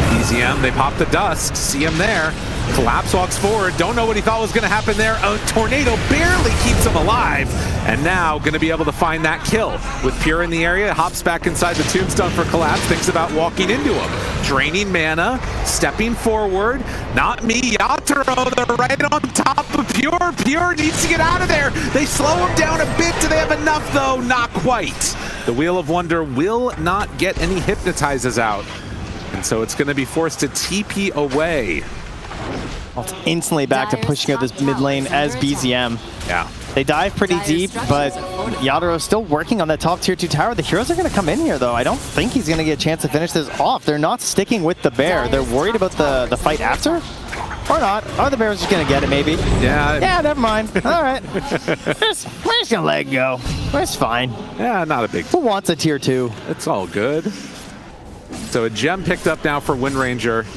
Speaker 6: BZM, they pop the dust, see him there. Collapse walks forward, don't know what he thought was going to happen there. A tornado barely keeps him alive, and now going to be able to find that kill. With Pure in the area, hops back inside the tombstone for Collapse, thinks about walking into him. Draining mana, stepping forward. Not me, Yatoro, they're right on top of Pure. Pure needs to get out of there. They slow him down a bit. Do they have enough, though? Not quite. The Wheel of Wonder will not get any hypnotizes out, and so it's going to be forced to TP away.
Speaker 7: Instantly back to pushing out this mid lane as BZM.
Speaker 6: Yeah.
Speaker 7: They dive pretty deep, but Yadoro's still working on that top tier 2 tower. The heroes are going to come in here, though. I don't think he's going to get a chance to finish this off. They're not sticking with the bear. They're worried about the fight after. Or not. Or the bear's just going to get it, maybe.
Speaker 6: Yeah.
Speaker 7: Yeah, never mind. All right. We're just going to let it go. It's fine.
Speaker 6: Yeah, not a big
Speaker 7: Who wants a tier 2?
Speaker 6: It's all good. So a gem picked up now for Wind Ranger.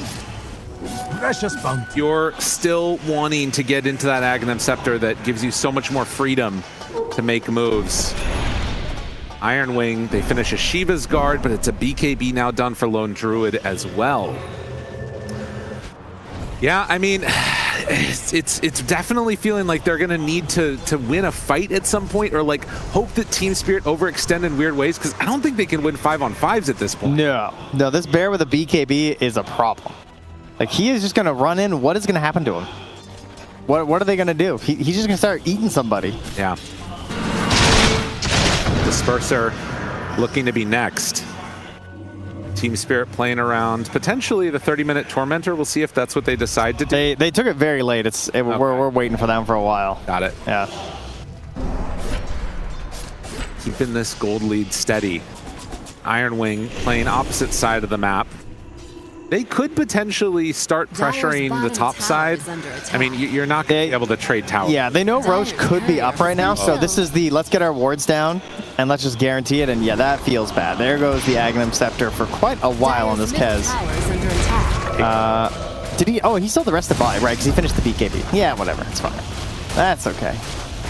Speaker 6: You're still wanting to get into that Aghanim Scepter that gives you so much more freedom to make moves. Iron Wing, they finish a Shiva's Guard, but it's a BKB now done for Lone Druid as well. Yeah, I mean, it's definitely feeling like they're gonna need to win a fight at some point, or like hope that Team Spirit overextend in weird ways, because I don't think they can win 5-on-5s at this point.
Speaker 7: No, this bear with a BKB is a problem. Like, he is just gonna run in. What is gonna happen to him? What are they gonna do? He's just gonna start eating somebody.
Speaker 6: Yeah. Disperser looking to be next. Team Spirit playing around potentially the 30-minute Tormentor. We'll see if that's what they decide to do.
Speaker 7: They took it very late. Okay. We're waiting for them for a while.
Speaker 6: Got it.
Speaker 7: Yeah.
Speaker 6: Keeping this gold lead steady. Iron Wing playing opposite side of the map. They could potentially start pressuring the top side. I mean, you're not going to be able to trade towers.
Speaker 7: Yeah, they know Roche could be up right now, so this is the let's get our wards down and let's just guarantee it, and yeah, that feels bad. There goes the Aghanim Scepter for quite a while on this Kez. Did he? Oh, he still the rest of the buy, right? Because he finished the BKB. Yeah, whatever, it's fine. That's okay.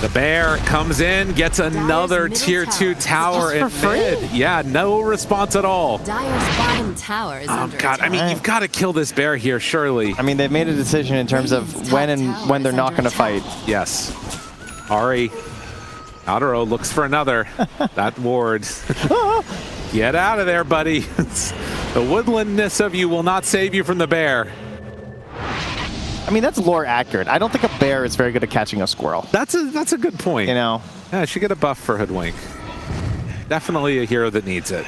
Speaker 6: The bear comes in, gets another tier 2 tower in mid. Yeah, no response at all.
Speaker 5: Dire's bottom tower is under
Speaker 6: God, I mean, you've got to kill this bear here, surely.
Speaker 7: I mean, they've made a decision in terms of when they're not going to fight.
Speaker 6: Yes. Ari, Aurora looks for another. That ward. Get out of there, buddy. The woodlandness of you will not save you from the bear.
Speaker 7: I mean, that's lore accurate. I don't think a bear is very good at catching a squirrel.
Speaker 6: That's a good point.
Speaker 7: You know?
Speaker 6: Yeah, she get a buff for Hoodwink. Definitely a hero that needs it.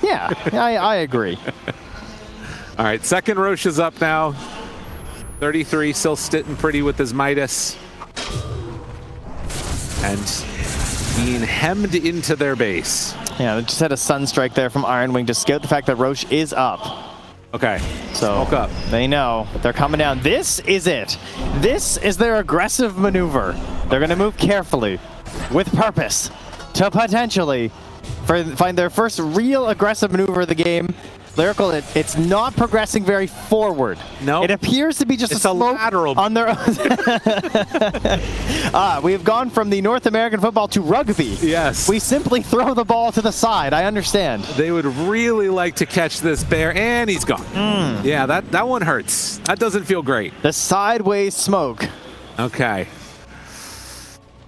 Speaker 7: Yeah, I agree.
Speaker 6: All right, second Roche is up now. 33, still sitting pretty with his Midas. And being hemmed into their base.
Speaker 7: Yeah, they just had a Sunstrike there from Iron Wing to scout the fact that Roche is up.
Speaker 6: Okay,
Speaker 7: so
Speaker 6: smoke up.
Speaker 7: They know they're coming down. This is it. This is their aggressive maneuver. They're going to move carefully, with purpose, to potentially find their first real aggressive maneuver of the game. Lyrical, it's not progressing very forward.
Speaker 6: No,
Speaker 7: it appears to be just a
Speaker 6: lateral
Speaker 7: on their own. We have gone from the North American football to rugby.
Speaker 6: Yes.
Speaker 7: We simply throw the ball to the side. I understand.
Speaker 6: They would really like to catch this bear, and he's gone. Yeah, that one hurts. That doesn't feel great.
Speaker 7: The sideways smoke.
Speaker 6: Okay.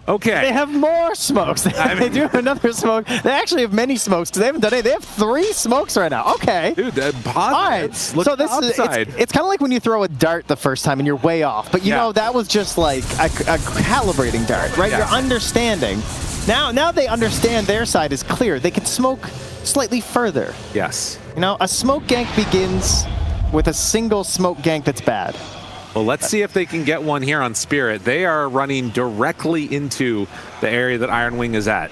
Speaker 6: Okay.
Speaker 7: They have more smokes. They do have another smoke. They actually have many smokes because they haven't done it. They have 3 smokes right now. Okay.
Speaker 6: Dude, positive. All
Speaker 7: right.
Speaker 6: Look
Speaker 7: so this is it's kind of like when you throw a dart the first time and you're way off. But you know, that was just like a calibrating dart, right?
Speaker 6: Yes.
Speaker 7: You're understanding. Now they understand their side is clear. They can smoke slightly further.
Speaker 6: Yes.
Speaker 7: You know, a smoke gank begins with a single smoke gank that's bad.
Speaker 6: Well, let's see if they can get one here on Spirit. They are running directly into the area that Iron Wing is at.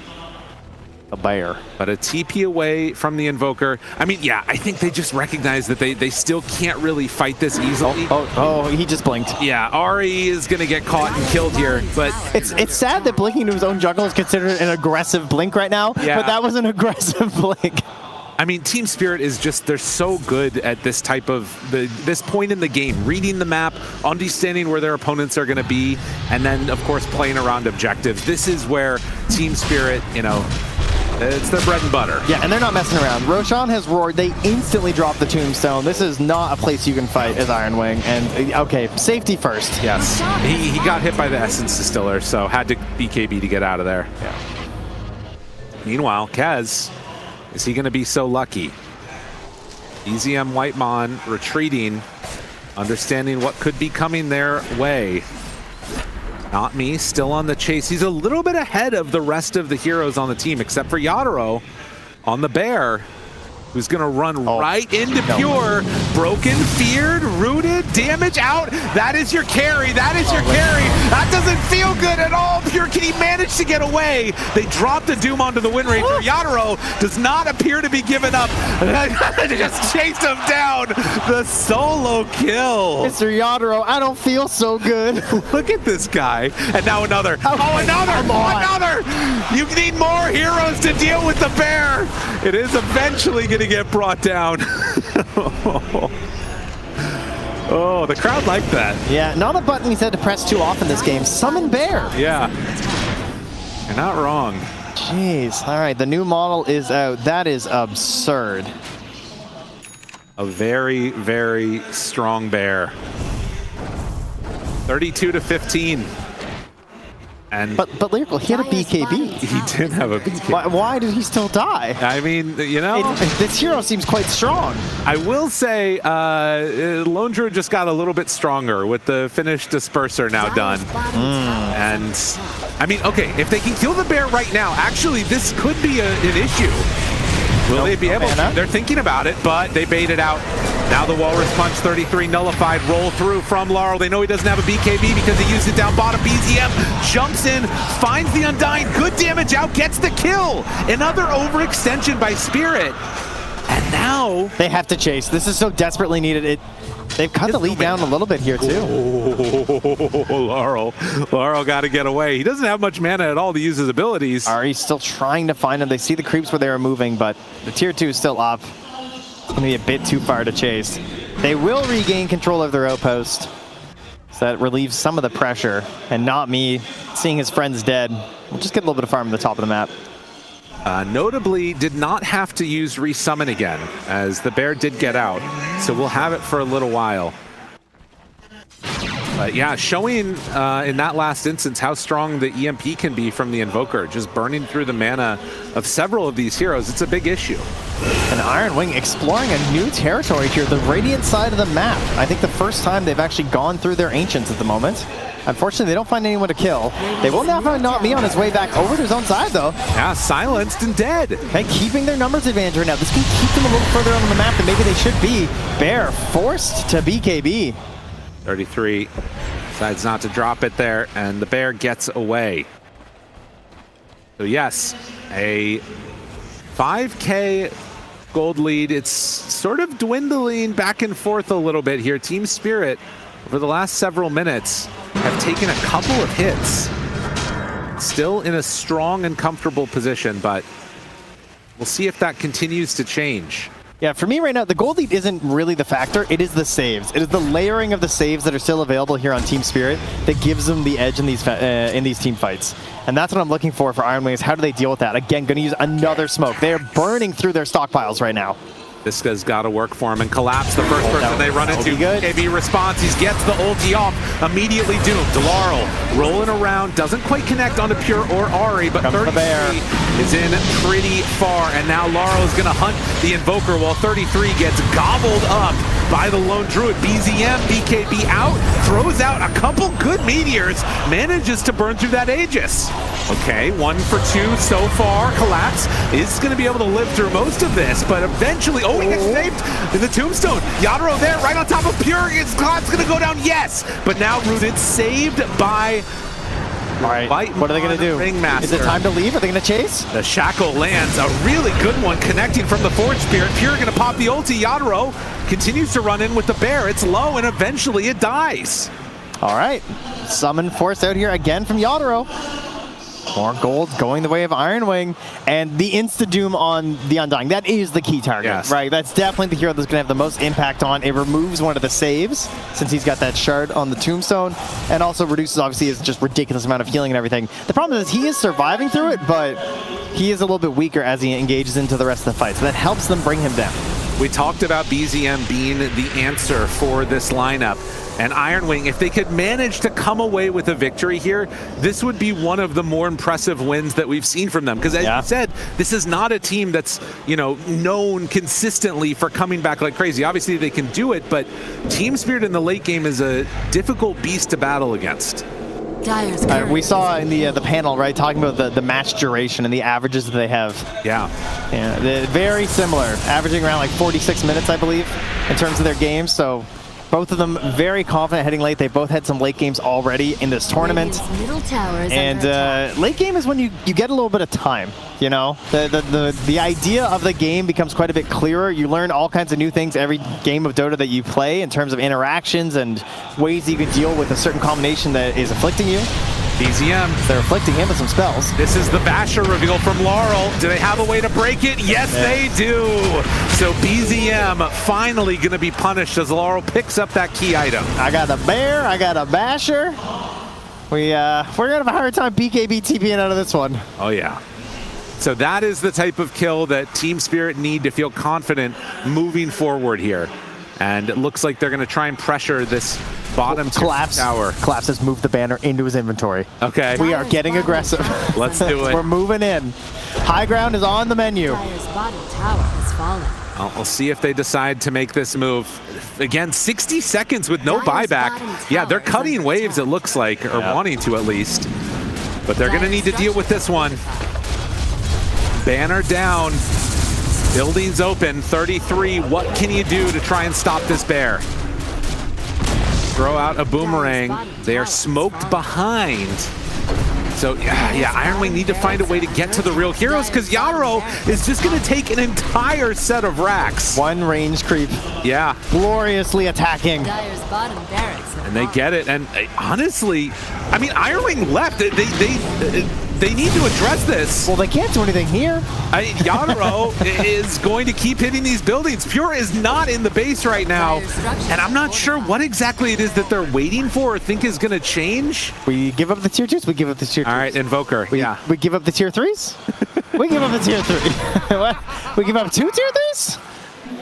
Speaker 7: A bear.
Speaker 6: But a TP away from the Invoker. I mean, yeah, I think they just recognize that they still can't really fight this easily.
Speaker 7: Oh, he just blinked.
Speaker 6: Yeah, Ari is going to get caught and killed here, but...
Speaker 7: It's sad that blinking to his own jungle is considered an aggressive blink right now, but that was an aggressive blink.
Speaker 6: I mean, Team Spirit is just, they're so good at this type of, this point in the game, reading the map, understanding where their opponents are going to be, and then, of course, playing around objectives. This is where Team Spirit, you know, it's their bread and butter.
Speaker 7: Yeah, and they're not messing around. Roshan has roared. They instantly drop the Tombstone. This is not a place you can fight as Iron Wing. And, okay, safety first.
Speaker 6: Yes. He got hit by the Essence Distiller, so had to BKB to get out of there.
Speaker 7: Yeah.
Speaker 6: Meanwhile, Kez... is he going to be so lucky? EZM Whitemon retreating, understanding what could be coming their way. Not me, still on the chase. He's a little bit ahead of the rest of the heroes on the team, except for Yadaro on the bear, who's going to run right into Pure. Broken, feared, rooted, damage out. That is your carry. That is your carry. That doesn't feel good at all. Pure, can he manage to get away? They dropped the Doom onto the Wind Ranger. Yadaro does not appear to be giving up. They just chased him down. The solo kill.
Speaker 7: Mr. Yadaro, I don't feel so good.
Speaker 6: Look at this guy. And now another. Another. You need more heroes to deal with the bear. It is eventually going to get brought down. Oh, the crowd liked that.
Speaker 7: Yeah, not a button he's had to press too often this game. Summon bear.
Speaker 6: Yeah. You're not wrong.
Speaker 7: Jeez. All right, the new model is out. That is absurd.
Speaker 6: A very, very strong bear. 32-15. And
Speaker 7: but Lyrical, he had a BKB.
Speaker 6: He did have a BKB.
Speaker 7: Why did he still die?
Speaker 6: I mean, you know,
Speaker 7: this hero seems quite strong.
Speaker 6: I will say, Lone Druid just got a little bit stronger with the finished disperser now done. And I mean, okay, if they can kill the bear right now, actually, this could be an issue. Will they be able to? They're thinking about it, but they bait it out. Now the Walrus Punch 33 nullified, roll through from Laurel. They know he doesn't have a BKB because he used it down bottom. BZM jumps in, finds the Undying, good damage out, gets the kill. Another overextension by Spirit. And now...
Speaker 7: they have to chase. This is so desperately needed. They've cut the lead down a little bit here, too.
Speaker 6: Laurel got to get away. He doesn't have much mana at all to use his abilities.
Speaker 7: Ari's still trying to find him. They see the creeps where they were moving, but the tier 2 is still up. It's going to be a bit too far to chase. They will regain control of their outpost. So that relieves some of the pressure. And not me seeing his friends dead. We'll just get a little bit of farm at the top of the map.
Speaker 6: Notably, did not have to use resummon again, as the bear did get out. So we'll have it for a little while. But yeah, showing in that last instance how strong the EMP can be from the Invoker, just burning through the mana of several of these heroes. It's a big issue.
Speaker 7: And Iron Wing exploring a new territory here, the Radiant side of the map. I think the first time they've actually gone through their Ancients at the moment. Unfortunately, they don't find anyone to kill. They will now find Not Me on his way back over to his own side, though.
Speaker 6: Yeah, silenced and dead.
Speaker 7: Okay, keeping their numbers advantage right now. This can keep them a little further on the map than maybe they should be. Bear forced to BKB.
Speaker 6: 33 decides not to drop it there, and the bear gets away. So yes, a 5K gold lead. It's sort of dwindling back and forth a little bit here. Team Spirit, over the last several minutes, have taken a couple of hits. Still in a strong and comfortable position, but we'll see if that continues to change.
Speaker 7: Yeah, for me right now, the gold lead isn't really the factor. It is the saves. It is the layering of the saves that are still available here on Team Spirit that gives them the edge in these team fights. And that's what I'm looking for Iron Wings. How do they deal with that? Again, going to use another smoke. They are burning through their stockpiles right now.
Speaker 6: This has got to work for him, and Collapse, the first person they run into. KB response, he gets the ulti off, immediately doomed. Laurel rolling around, doesn't quite connect onto Pure or Ari, but 33 is in pretty far, and now Laurel is going to hunt the Invoker while 33 gets gobbled up by the Lone Druid. BZM, BKB out, throws out a couple good meteors, manages to burn through that Aegis. Okay, 1 for 2 so far. Collapse is going to be able to live through most of this, but eventually, he gets saved in the tombstone. Yadro there, right on top of Pure. Is Collapse going to go down? Yes, but now Rooted saved by...
Speaker 7: All right, what are they going to do?
Speaker 6: Ringmaster.
Speaker 7: Is it time to leave? Are they going to chase?
Speaker 6: The Shackle lands, a really good one connecting from the Forge Spirit. Pure going to pop the ulti. Yadro continues to run in with the bear. It's low, and eventually it dies.
Speaker 7: All right, summon force out here again from Yadro. More gold going the way of Iron Wing, and the insta-doom on the Undying. That is the key target, right? That's definitely the hero that's going to have the most impact on. It removes one of the saves, since he's got that shard on the tombstone, and also reduces, obviously, his just ridiculous amount of healing and everything. The problem is he is surviving through it, but he is a little bit weaker as he engages into the rest of the fight, so that helps them bring him down.
Speaker 6: We talked about BZM being the answer for this lineup. And Iron Wing, if they could manage to come away with a victory here, this would be one of the more impressive wins that we've seen from them. Because as you said, this is not a team that's, known consistently for coming back like crazy. Obviously they can do it, but Team Spirit in the late game is a difficult beast to battle against.
Speaker 7: We saw in the panel, right, talking about the match duration and the averages that they have.
Speaker 6: Yeah,
Speaker 7: they're very similar, averaging around like 46 minutes, I believe, in terms of their games. So both of them very confident heading late. They both had some late games already in this tournament. And late game is when you get a little bit of time, The idea of the game becomes quite a bit clearer. You learn all kinds of new things every game of Dota that you play in terms of interactions and ways you can deal with a certain combination that is afflicting you.
Speaker 6: BZM.
Speaker 7: They're afflicting him with some spells.
Speaker 6: This is the Basher reveal from Laurel. Do they have a way to break it? Yes, they do. So BZM finally going to be punished as Laurel picks up that key item.
Speaker 7: I got a bear. I got a Basher. We're going to have a hard time BKB TPing out of this one.
Speaker 6: Oh, yeah. So that is the type of kill that Team Spirit need to feel confident moving forward here. And it looks like they're going to try and pressure this bottom tower.
Speaker 7: Collapse has moved the banner into his inventory.
Speaker 6: Okay.
Speaker 7: We are getting aggressive.
Speaker 6: Let's do it.
Speaker 7: We're moving in. High ground is on the menu.
Speaker 6: We'll see if they decide to make this move. Again, 60 seconds with no buyback. Yeah, they're cutting waves, it looks like, or wanting to at least. But they're going to need to deal with this one. Banner down. Buildings open, 33. What can you do to try and stop this bear? Throw out a boomerang. They are smoked behind. So, yeah, Iron Wing need to find a way to get to the real heroes because Yadro is just going to take an entire set of racks.
Speaker 7: One range creep.
Speaker 6: Yeah.
Speaker 7: Gloriously attacking.
Speaker 6: And they get it. And honestly, I mean, Iron Wing left. they need to address this.
Speaker 7: Well, they can't do anything here.
Speaker 6: Yadero is going to keep hitting these buildings. Pure is not in the base right now, and I'm not sure what exactly it is that they're waiting for or think is going to change.
Speaker 7: We give up the tier 2s, we give up the tier 3s.
Speaker 6: All right, Invoker,
Speaker 7: We give up the tier 3s? We give up the tier 3. What? We give up 2 tier 3s?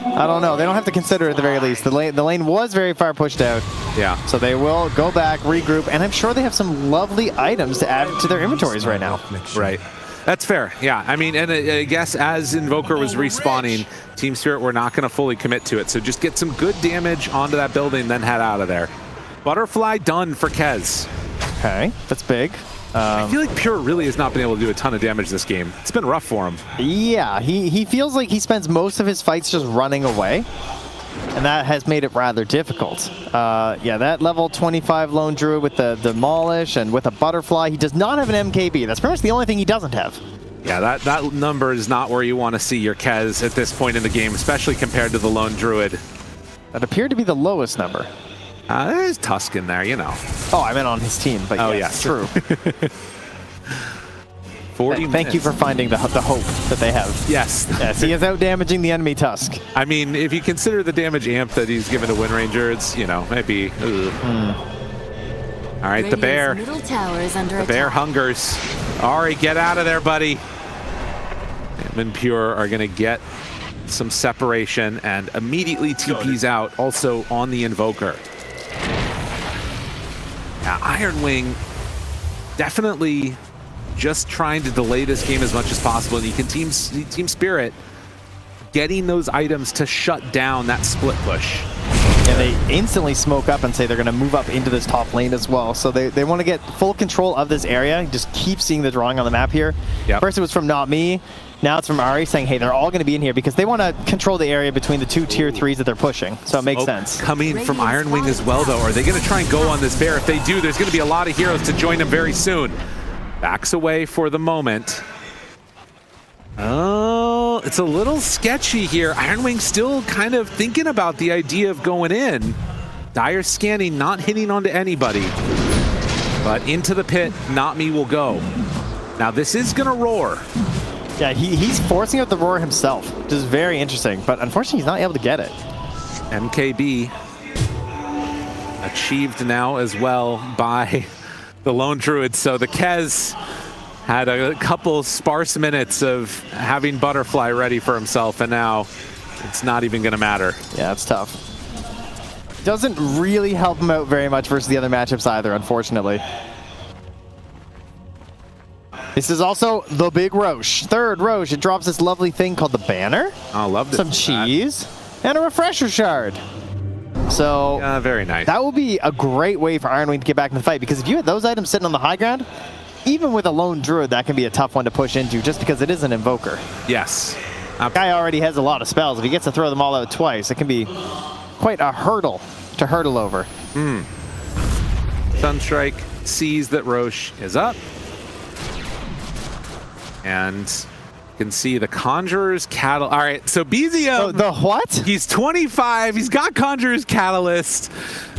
Speaker 7: I don't know. They don't have to consider it at the very least. The lane was very far pushed out.
Speaker 6: Yeah.
Speaker 7: So they will go back, regroup, and I'm sure they have some lovely items to add to their inventories right now.
Speaker 6: Right. That's fair. Yeah. I mean, and I guess as Invoker was respawning, Team Spirit were not going to fully commit to it. So just get some good damage onto that building, then head out of there. Butterfly done for Kez.
Speaker 7: Okay, that's big.
Speaker 6: I feel like Pure really has not been able to do a ton of damage this game. It's been rough for him.
Speaker 7: Yeah, he feels like he spends most of his fights just running away, and that has made it rather difficult. Yeah, that level 25 Lone Druid with the Demolish and with a Butterfly, he does not have an MKB. That's pretty much the only thing he doesn't have.
Speaker 6: Yeah, that number is not where you want to see your Kez at this point in the game, especially compared to the Lone Druid.
Speaker 7: That appeared to be the lowest number.
Speaker 6: There's Tusk in there, you know.
Speaker 7: Oh, I meant on his team, but
Speaker 6: oh,
Speaker 7: yes,
Speaker 6: true. 40
Speaker 7: Thank you for finding the hope that they have.
Speaker 6: Yes.
Speaker 7: Yes, he is out damaging the enemy Tusk.
Speaker 6: I mean, if you consider the damage amp that he's given to Wind Ranger, it's, you know, maybe. All right, the bear. The bear hungers. Ari, get out of there, buddy. Him and Pure are going to get some separation and immediately TP's out, also on the Invoker. Now, Iron Wing definitely just trying to delay this game as much as possible. And you can Team Spirit getting those items to shut down that split push.
Speaker 7: And they instantly smoke up and say they're going to move up into this top lane as well. So they want to get full control of this area. Just keep seeing the drawing on the map here. Yep. First it was from Not Me. Now it's from Ari saying, hey, they're all going to be in here because they want to control the area between the 2 tier 3s that they're pushing. So it makes sense.
Speaker 6: Coming from Iron Wing as well, though. Are they going to try and go on this bear? If they do, there's going to be a lot of heroes to join them very soon. Backs away for the moment. Oh, it's a little sketchy here. Iron Wing still kind of thinking about the idea of going in. Dire scanning, not hitting onto anybody. But into the pit, Not Me will go. Now this is going to roar.
Speaker 7: Yeah, he's forcing out the roar himself, which is very interesting. But unfortunately, he's not able to get it.
Speaker 6: MKB achieved now as well by the Lone Druid. So the Kez had a couple sparse minutes of having Butterfly ready for himself, and now it's not even going to matter.
Speaker 7: Yeah, it's tough. Doesn't really help him out very much versus the other matchups either, unfortunately. This is also the big Roche. Third Roche, it drops this lovely thing called the banner.
Speaker 6: I love this.
Speaker 7: Some cheese and a refresher shard. So
Speaker 6: very nice.
Speaker 7: That will be a great way for Iron Wing to get back in the fight, because if you had those items sitting on the high ground, even with a Lone Druid, that can be a tough one to push into just because it is an Invoker.
Speaker 6: Yes.
Speaker 7: Guy already has a lot of spells. If he gets to throw them all out twice, it can be quite a hurdle to hurdle over.
Speaker 6: Sunstrike sees that Roche is up. And you can see the Conjurer's Catalyst. All right, so BZM.
Speaker 7: The what?
Speaker 6: He's 25. He's got Conjurer's Catalyst.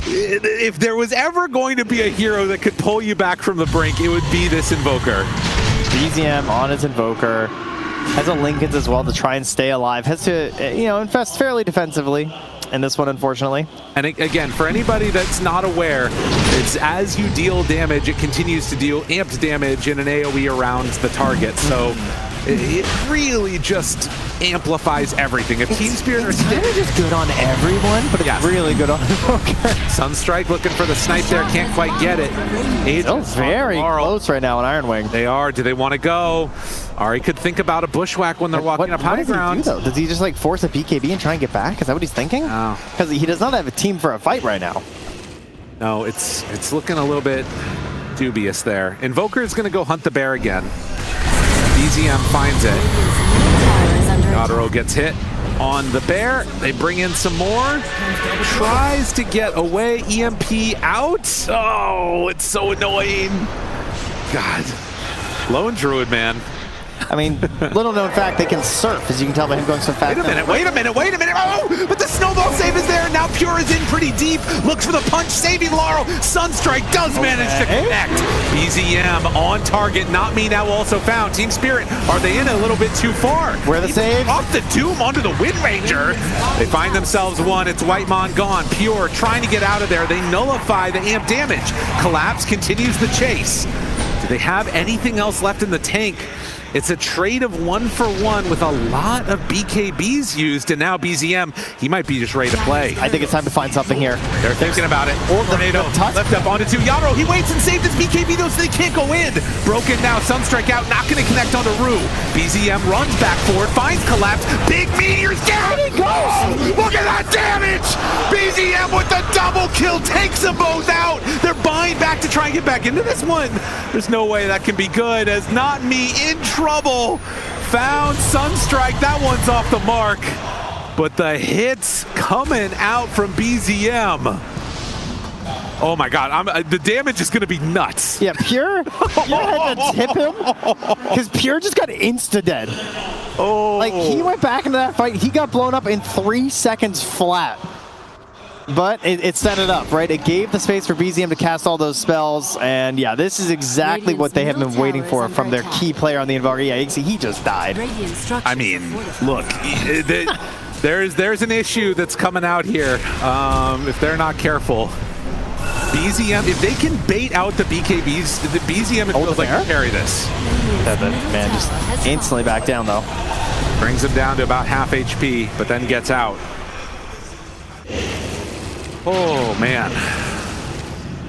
Speaker 6: If there was ever going to be a hero that could pull you back from the brink, it would be this Invoker.
Speaker 7: BZM on his Invoker. Has a Lincoln's as well to try and stay alive. Has to, invest fairly defensively in this one, unfortunately.
Speaker 6: And again, for anybody that's not aware, it's as you deal damage, it continues to deal amped damage in an AoE around the target. So it really just amplifies everything. If Team Spirit are
Speaker 7: kind of just good on everyone, but it's really good on Invoker.
Speaker 6: Sunstrike looking for the snipe there, can't quite get it.
Speaker 7: Still very close right now on Iron Wing.
Speaker 6: They are. Do they want to go? Ari could think about a bushwhack when they're walking up high ground.
Speaker 7: What does he do, though? Does he just like force a BKB and try and get back? Is that what he's thinking? Because he does not have a team for a fight right now.
Speaker 6: No, it's looking a little bit dubious there. Invoker is going to go hunt the bear again. BZM finds it. Yadero gets hit on the bear. They bring in some more. Tries to get away. EMP out. Oh, it's so annoying. God. Lone Druid, man.
Speaker 7: I mean, little known fact, they can surf, as you can tell by him going so fast.
Speaker 6: Wait a minute. Oh, but the snowball save is there. Now Pure is in pretty deep. Looks for the punch, saving Laurel. Sunstrike does manage to connect. BZM on target. Not Me now also found. Team Spirit, are they in a little bit too far?
Speaker 7: Where the save?
Speaker 6: Off the Doom onto the Wind Ranger. They find themselves one. It's Whitemon gone. Pure trying to get out of there. They nullify the amp damage. Collapse continues the chase. Do they have anything else left in the tank? It's a trade of 1-for-1 with a lot of BKBs used, and now BZM, he might be just ready to play.
Speaker 7: I think it's time to find something here.
Speaker 6: They're thinking about it. Tornado left up onto 2. Yadro, he waits and saves his BKB, though, so they can't go in. Broken now, Sunstrike out, not going to connect onto Rue. BZM runs back forward, finds Collapse. Big Meteor's down! He goes! Look at that damage! BZM with the double kill, takes them both out. They're buying back to try and get back into this one. There's no way that can be good, as Not Me in trouble. Found Sunstrike, that one's off the mark. But the hits coming out from BZM. Oh my God, the damage is gonna be nuts.
Speaker 7: Yeah, Pure had to tip him, because Pure just got insta-dead.
Speaker 6: Oh.
Speaker 7: Like, he went back into that fight, he got blown up in 3 seconds flat. But it set it up, right? It gave the space for BZM to cast all those spells, and yeah, this is exactly what they have been waiting for from their key player on the Invar. Yeah, you can see he just died.
Speaker 6: I mean, look, there's an issue that's coming out here if they're not careful. BZM, if they can bait out the BKBs, the BZM it feels like can carry this.
Speaker 7: Man, just instantly back down though.
Speaker 6: Brings him down to about half HP, but then gets out. Oh, man.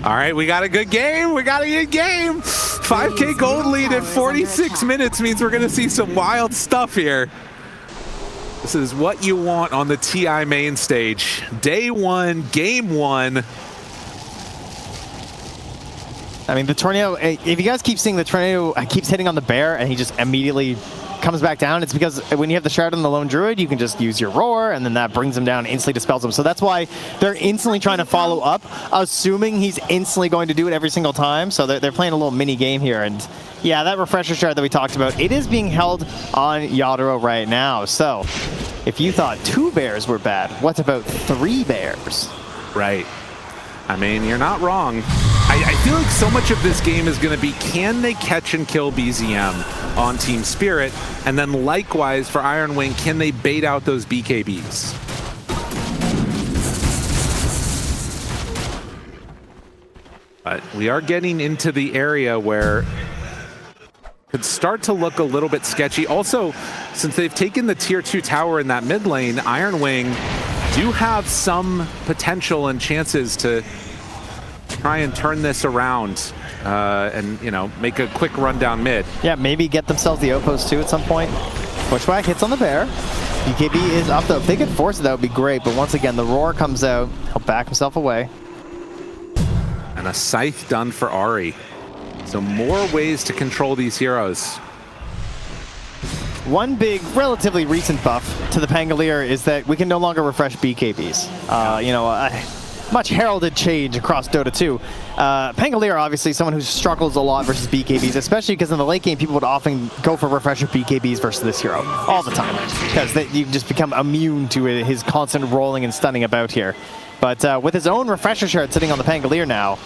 Speaker 6: All right, we got a good game. 5K gold lead at 46 minutes means we're going to see some wild stuff here. This is what you want on the TI main stage. Day 1, game 1.
Speaker 7: I mean, the Tornado, if you guys keep seeing the Tornado keeps hitting on the bear and he just immediately comes back down, it's because when you have the Shroud on the Lone Druid, you can just use your Roar, and then that brings him down, instantly dispels him. So that's why they're instantly trying to follow up, assuming he's instantly going to do it every single time. So they're playing a little mini game here. And yeah, that Refresher Shroud that we talked about, it is being held on Yadro right now. So if you thought 2 bears were bad, what about 3 bears?
Speaker 6: Right. I mean, you're not wrong. I feel like so much of this game is going to be, can they catch and kill BZM on Team Spirit? And then likewise for Iron Wing, can they bait out those BKBs? But we are getting into the area where could start to look a little bit sketchy. Also, since they've taken the tier 2 tower in that mid lane, Iron Wing do have some potential and chances to try and turn this around and, you know, make a quick run down mid.
Speaker 7: Yeah, maybe get themselves the Opos too at some point. Pushback hits on the bear. BKB is up though. If they could force it, that would be great. But once again, the Roar comes out. He'll back himself away.
Speaker 6: And a Scythe done for Ahri. So more ways to control these heroes.
Speaker 7: One big, relatively recent buff to the Pangolier is that we can no longer refresh BKBs. You know, much heralded change across Dota 2. Pangolier, obviously, someone who struggles a lot versus BKBs, especially because in the late game, people would often go for refresher BKBs versus this hero all the time, because you just become immune to his constant rolling and stunning about here. But with his own refresher shard sitting on the Pangolier now,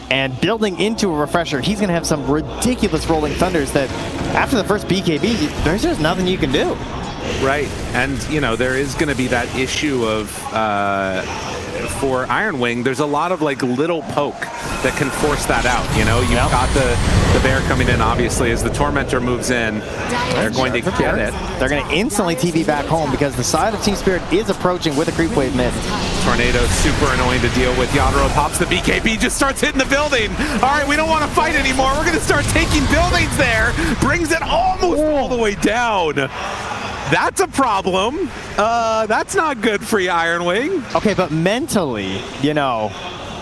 Speaker 7: and building into a refresher, he's going to have some ridiculous rolling thunders that after the first BKB, there's just nothing you can do.
Speaker 6: Right, and you know, there is going to be that issue of for Iron Wing, there's a lot of like little poke that can force that out. You know, you've got the bear coming in, obviously, as the Tormentor moves in. They're going to get it.
Speaker 7: They're going to instantly TV back home because the side of Team Spirit is approaching with a creep wave mid.
Speaker 6: Tornado super annoying to deal with. Yadro pops the BKB, just starts hitting the building. All right, we don't want to fight anymore. We're going to start taking buildings there. Brings it almost all the way down. That's a problem. That's not good for you, Iron Wing.
Speaker 7: Okay, but mentally, you know,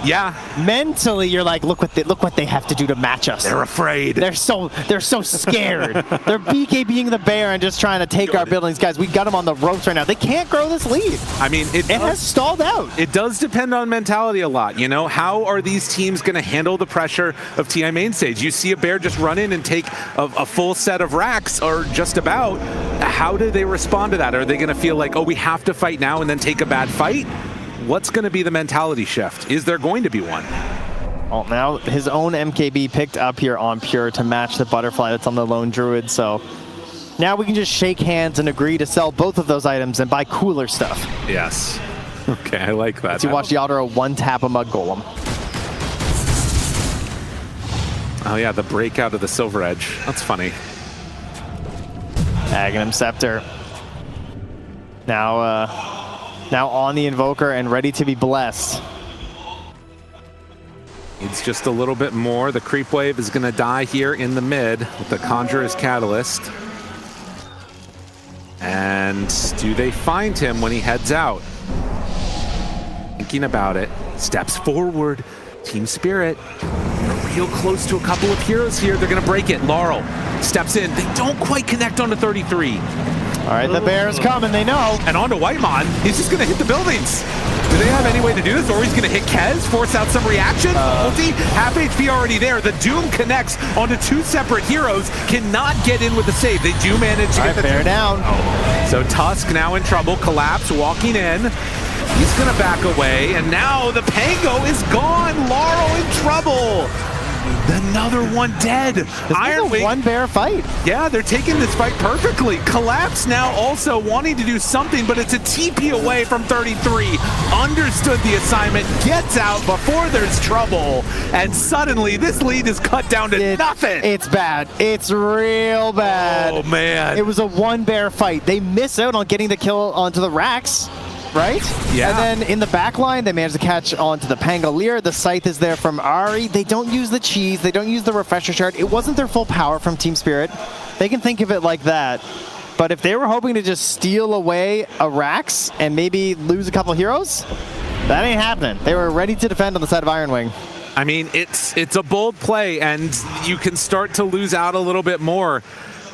Speaker 6: Yeah.
Speaker 7: Mentally, you're like, look what they have to do to match us.
Speaker 6: They're afraid.
Speaker 7: They're so scared. They're BKBing the bear and just trying to take our buildings. Guys, we got them on the ropes right now. They can't grow this lead.
Speaker 6: I mean, it
Speaker 7: has stalled out.
Speaker 6: It does depend on mentality a lot, you know? How are these teams going to handle the pressure of TI main stage? You see a bear just run in and take a full set of racks, or just about. How do they respond to that? Are they going to feel like, oh, we have to fight now and then take a bad fight? What's going to be the mentality shift? Is there going to be one?
Speaker 7: Well, now his own MKB picked up here on Pure to match the butterfly that's on the lone druid, so now we can just shake hands and agree to sell both of those items and buy cooler stuff.
Speaker 6: Yes. Okay, I like that.
Speaker 7: So you watch the Aurora one-tap a Mud Golem.
Speaker 6: Oh yeah, the breakout of the Silver Edge. That's funny.
Speaker 7: Aghanim Scepter. Now on the Invoker and ready to be blessed.
Speaker 6: Needs just a little bit more. The creep wave is going to die here in the mid with the Conjurer's Catalyst. And do they find him when he heads out? Thinking about it. Steps forward. Team Spirit. They're real close to a couple of heroes here. They're going to break it. Laurel steps in. They don't quite connect onto 33.
Speaker 7: All right, the bear's coming, they know.
Speaker 6: And onto Whitemon. He's just going to hit the buildings. Do they have any way to do this? Or he's going to hit Kez, force out some reaction? Ulti, half HP already there. The Doom connects onto two separate heroes. Cannot get in with the save. They do manage to get the
Speaker 7: bear down.
Speaker 6: Oh. So Tusk now in trouble. Collapse walking in. He's going to back away. And now the Pango is gone. Laurel in trouble. Another one dead. Iron Wing.
Speaker 7: One bear fight.
Speaker 6: Yeah, they're taking this fight perfectly. Collapse now also wanting to do something, but it's a TP away from 33. Understood the assignment, gets out before there's trouble, and suddenly this lead is cut down to nothing.
Speaker 7: It's bad. It's real bad.
Speaker 6: Oh, man.
Speaker 7: It was a one bear fight. They miss out on getting the kill onto the racks. Right?
Speaker 6: Yeah.
Speaker 7: And then in the back line, they managed to catch onto the Pangolier. The Scythe is there from Ari. They don't use the cheese. They don't use the refresher shard. It wasn't their full power from Team Spirit. They can think of it like that. But if they were hoping to just steal away a Rax and maybe lose a couple heroes, that ain't happening. They were ready to defend on the side of Iron Wing.
Speaker 6: I mean, it's a bold play, and you can start to lose out a little bit more.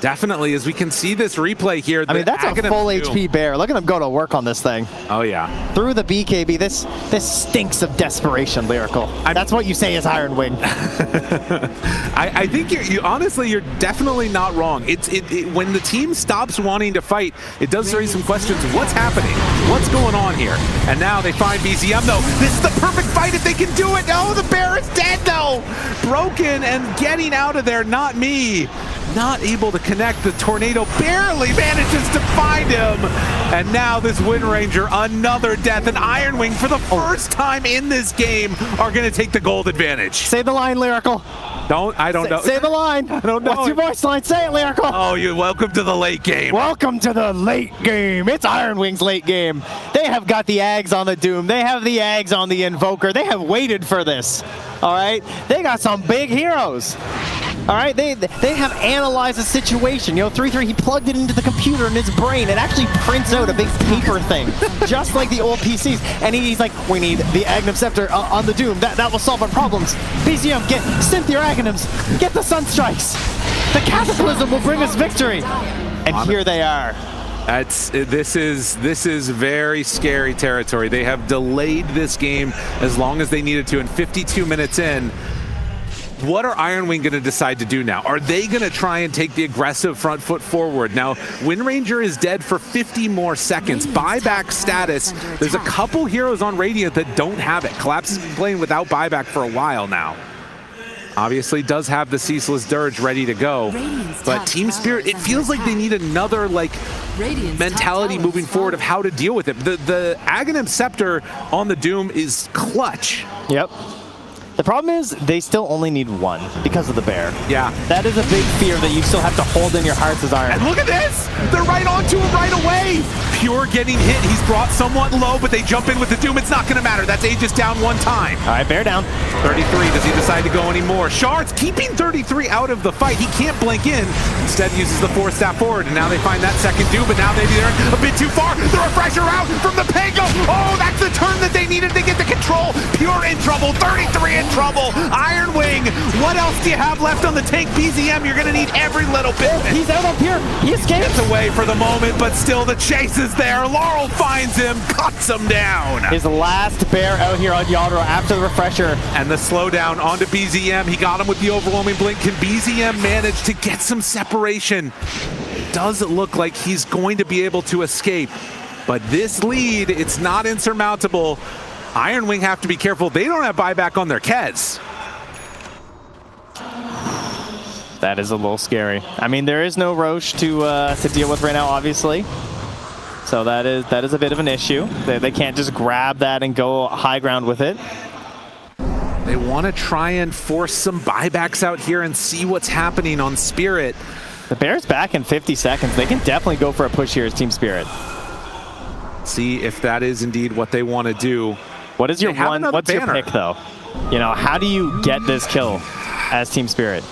Speaker 6: Definitely, as we can see this replay here.
Speaker 7: I mean, that's a full HP bear. Look at him go to work on this thing.
Speaker 6: Oh, yeah.
Speaker 7: Through the BKB, this stinks of desperation, Lyrical. That's what you say is Iron Wing.
Speaker 6: I think honestly, you're definitely not wrong. When the team stops wanting to fight, it does raise some questions. What's happening? What's going on here? And now they find BZM, though. This is the perfect fight if they can do it. Oh, the bear is dead, though. Broken and getting out of there. Not me. Not able to connect. The tornado barely manages to find him. And now this Wind Ranger, another death. And Iron Wing, for the first time in this game, are going to take the gold advantage.
Speaker 7: Say the line, Lyrical.
Speaker 6: I don't know.
Speaker 7: Say the line.
Speaker 6: I don't know.
Speaker 7: What's your voice line? Say it, Lyrical.
Speaker 6: Oh, welcome to the late game.
Speaker 7: Welcome to the late game. It's Iron Wing's late game. They have got the Ags on the Doom. They have the Ags on the Invoker. They have waited for this. All right? They got some big heroes. All right, they have analyzed the situation. You know, 3-3, he plugged it into the computer in his brain. It actually prints out a big paper thing, just like the old PCs. And he's like, we need the Aghanim Scepter on the Doom. That will solve our problems. BZM, synth your Aghanims. Get the Sunstrikes. The Cataclysm will bring us victory. And here they are.
Speaker 6: This is very scary territory. They have delayed this game as long as they needed to, and 52 minutes in. What are Iron Wing going to decide to do now? Are they going to try and take the aggressive front foot forward? Now, Wind Ranger is dead for 50 more seconds. Buyback status. There's a couple heroes on Radiant that don't have it. Collapse has been playing without buyback for a while now. Obviously does have the Ceaseless Dirge ready to go. But Team Spirit, it feels like they need another mentality moving forward of how to deal with it. The Aghanim Scepter on the Doom is clutch.
Speaker 7: Yep. The problem is they still only need one because of the bear.
Speaker 6: Yeah.
Speaker 7: That is a big fear that you still have to hold in your hearts as Iron.
Speaker 6: And look at this! They're right onto him right away! Pure getting hit. He's brought somewhat low, but they jump in with the Doom. It's not going to matter. That's Aegis down one time.
Speaker 7: All right, bear down.
Speaker 6: 33. Does he decide to go anymore? Shards keeping 33 out of the fight. He can't blink in. Instead uses the force staff forward, and now they find that second Doom, but now maybe they're a bit too far. The refresher out from the Pango. Oh, that's the turn that they needed to get the control. Pure in trouble. 33 in trouble. Iron Wing, what else do you have left on the tank? BZM, you're going to need every little bit.
Speaker 7: He's out up here. He escapes.
Speaker 6: Gets away for the moment, but still the chase is there. Laurel finds him, cuts him down.
Speaker 7: His last bear out here on Yadro after the refresher.
Speaker 6: And the slowdown onto BZM. He got him with the overwhelming blink. Can BZM manage to get some separation? It does look like he's going to be able to escape. But this lead, it's not insurmountable. Iron Wing have to be careful. They don't have buyback on their Kez.
Speaker 7: That is a little scary. I mean, there is no Roche to deal with right now, obviously. So that is a bit of an issue. They can't just grab that and go high ground with it.
Speaker 6: They want to try and force some buybacks out here and see what's happening on Spirit.
Speaker 7: The Bear's back in 50 seconds. They can definitely go for a push here as Team Spirit.
Speaker 6: See if that is indeed what they want to do.
Speaker 7: What is your one? What's your pick, though? You know, how do you get this kill as Team Spirit?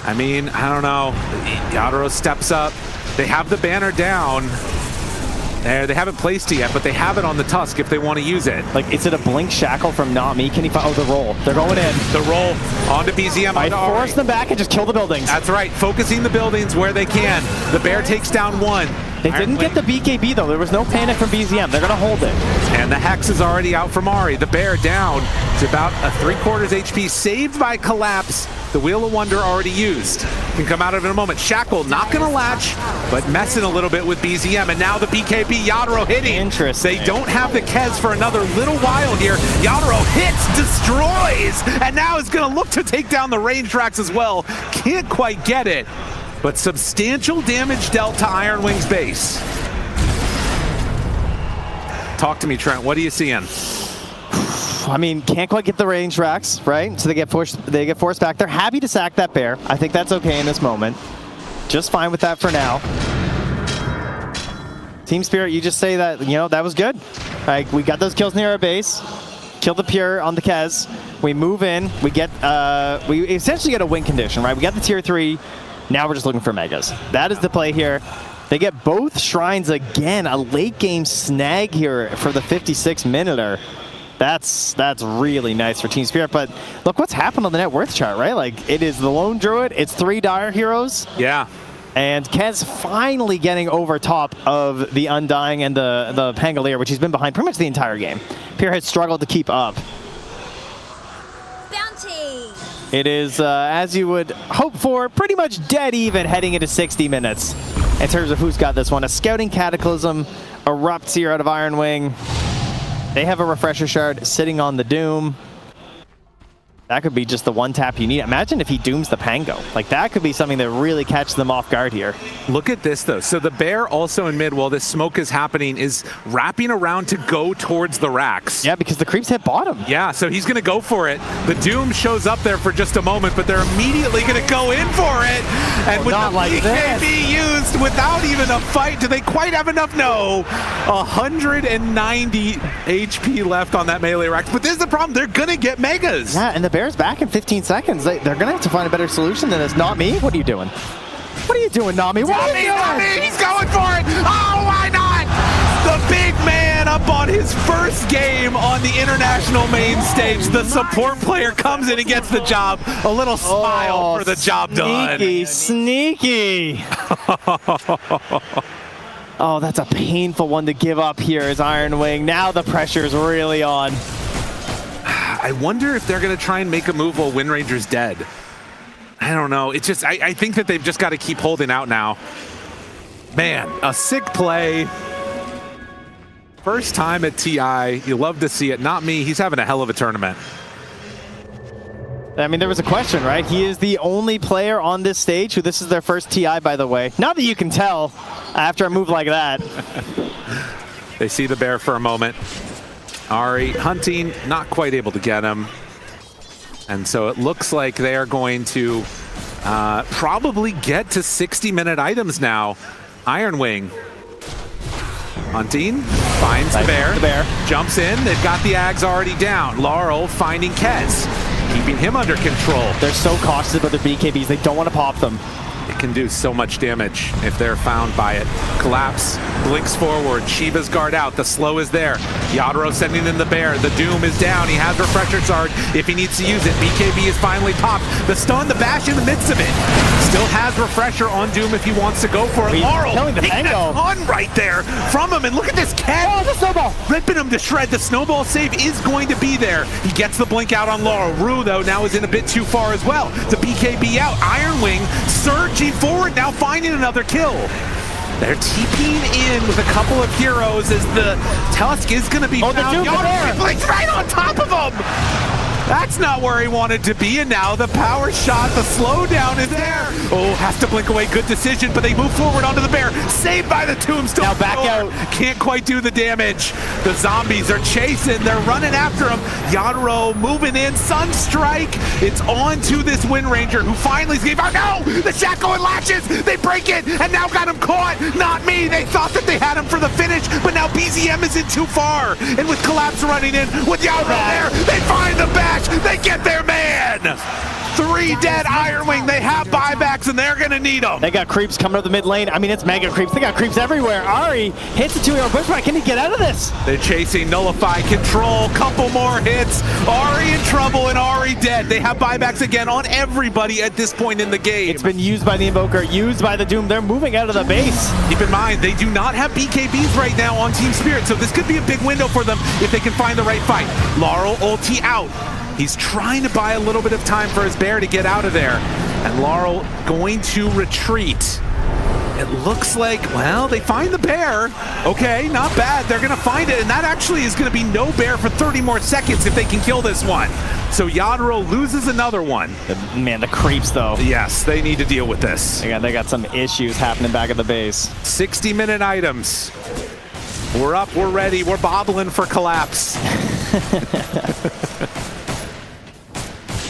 Speaker 6: I mean, I don't know. Yadro steps up. They have the banner down. They haven't placed it yet, but they have it on the Tusk if they want to use it.
Speaker 7: Like, is it a blink shackle from Not Me? Can he find? Oh, the roll. They're going in.
Speaker 6: The roll onto BZM.
Speaker 7: I force them back and just kill the buildings.
Speaker 6: That's right. Focusing the buildings where they can. The bear takes down one.
Speaker 7: They didn't get the BKB, though. There was no panic from BZM. They're going to hold it.
Speaker 6: And the Hex is already out from Ari. The bear down to about a 3/4 HP, saved by Collapse. The Wheel of Wonder already used. Can come out of it in a moment. Shackle not going to latch, but messing a little bit with BZM. And now the BKB, Yadro hitting.
Speaker 7: Interesting.
Speaker 6: They don't have the Kez for another little while here. Yadro hits, destroys, and now is going to look to take down the range tracks as well. Can't quite get it, but substantial damage dealt to Iron Wing's base. Talk to me, Trent. What are you seeing?
Speaker 7: I mean, can't quite get the range racks, right? So they get forced back. They're happy to sack that bear. I think that's okay in this moment. Just fine with that for now. Team Spirit, you just say that, you know, that was good. Like, we got those kills near our base. Kill the Pure on the Kez. We move in. We get, we essentially get a win condition, right? We got the tier 3. Now we're just looking for Megas. That is the play here. They get both Shrines again. A late game snag here for the 56-minuter. That's really nice for Team Spirit, but look what's happened on the net worth chart, right? Like, it is the Lone Druid, it's 3 Dire Heroes.
Speaker 6: Yeah.
Speaker 7: And Kez finally getting over top of the Undying and the Pangolier, which he's been behind pretty much the entire game. Pure has struggled to keep up.
Speaker 5: Bounty!
Speaker 7: It is, as you would hope for, pretty much dead even heading into 60 minutes in terms of who's got this one. A Scouting Cataclysm erupts here out of Iron Wing. They have a Refresher Shard sitting on the Doom. That could be just the one tap you need. Imagine if he dooms the Pango. Like, that could be something that really catches them off guard here.
Speaker 6: Look at this, though. So the bear also in mid, while this smoke is happening, is wrapping around to go towards the racks.
Speaker 7: Yeah, because the creeps hit bottom.
Speaker 6: Yeah, so he's going to go for it. The Doom shows up there for just a moment, but they're immediately going to go in for it. And with the BKB used without even a fight, do they quite have enough? No. 190 HP left on that melee rack. But this is the problem. They're going to get Megas.
Speaker 7: Yeah, and the Bear's back in 15 seconds. They're going to have to find a better solution than this. Not me. What are you doing? What are you doing, Nami? What are you doing?
Speaker 6: Nami, he's going for it. Oh, why not? The big man up on his first game on the international main stage. The support player comes in and gets the job. A little smile for the job done.
Speaker 7: Sneaky, sneaky. Oh, that's a painful one to give up here as Iron Wing. Now the pressure's really on.
Speaker 6: I wonder if they're going to try and make a move while Wind Ranger's dead. I don't know. It's just, I think that they've just got to keep holding out now. Man, a sick play. First time at TI. You love to see it. Not me. He's having a hell of a tournament.
Speaker 7: I mean, there was a question, right? He is the only player on this stage who this is their first TI, by the way. Not that you can tell after a move like that.
Speaker 6: They see the bear for a moment. Ari hunting, not quite able to get him. And so it looks like they are going to probably get to 60-minute items now. Iron Wing hunting, finds the bear, jumps in. They've got the Ags already down. Laurel finding Kez, keeping him under control.
Speaker 7: They're so cautious about their BKBs, they don't want to pop them.
Speaker 6: It can do so much damage if they're found by it. Collapse, blinks forward, Shiva's guard out, the slow is there. Yadro sending in the bear, the Doom is down, he has Refresher Charge if he needs to use it. BKB is finally popped, the stun, the bash in the midst of it. Still has Refresher on Doom if he wants to go for it. Laurel taking a ton right there from him, and look at this Ken.
Speaker 7: Oh, the snowball!
Speaker 6: Ripping him to shred. The snowball save is going to be there. He gets the blink out on Laurel. Rue, though, now is in a bit too far as well. The BKB out. Iron Wing surging forward, now finding another kill. They're TPing in with a couple of heroes as the Tusk is going to be found. He blinks right on top of him. That's not where he wanted to be, and now the power shot, the slowdown is there. Oh, has to blink away, good decision, but they move forward onto the bear. Saved by the tombstone.
Speaker 7: Now back out.
Speaker 6: Can't quite do the damage. The zombies are chasing, they're running after him. Yadro moving in, Sunstrike. It's on to this Wind Ranger who finally gave out. No, the Shackle and Latches, they break it, and now got him caught. Not me, they thought that they had him for the finish, but now BZM is in too far. And with Collapse running in, with Yadro there, they find the back. They get their man! 3 dead Iron Wing. They have buybacks and they're gonna need them.
Speaker 7: They got creeps coming up the mid lane. I mean, it's mega creeps. They got creeps everywhere. Ari hits the 2-hero pushback. Can he get out of this?
Speaker 6: They're chasing, nullify, control, couple more hits. Ari in trouble and Ari dead. They have buybacks again on everybody at this point in the game.
Speaker 7: It's been used by the Invoker, used by the Doom. They're moving out of the base.
Speaker 6: Keep in mind, they do not have BKBs right now on Team Spirit, so this could be a big window for them if they can find the right fight. Laurel ulti out. He's trying to buy a little bit of time for his bear to get out of there. And Laurel going to retreat. It looks like, well, they find the bear. Okay, not bad. They're going to find it, and that actually is going to be no bear for 30 more seconds if they can kill this one. So Yadro loses another one.
Speaker 7: Man, the creeps, though.
Speaker 6: Yes, they need to deal with this.
Speaker 7: They got some issues happening back at the base.
Speaker 6: 60-minute items. We're up, we're ready, we're bobbling for Collapse.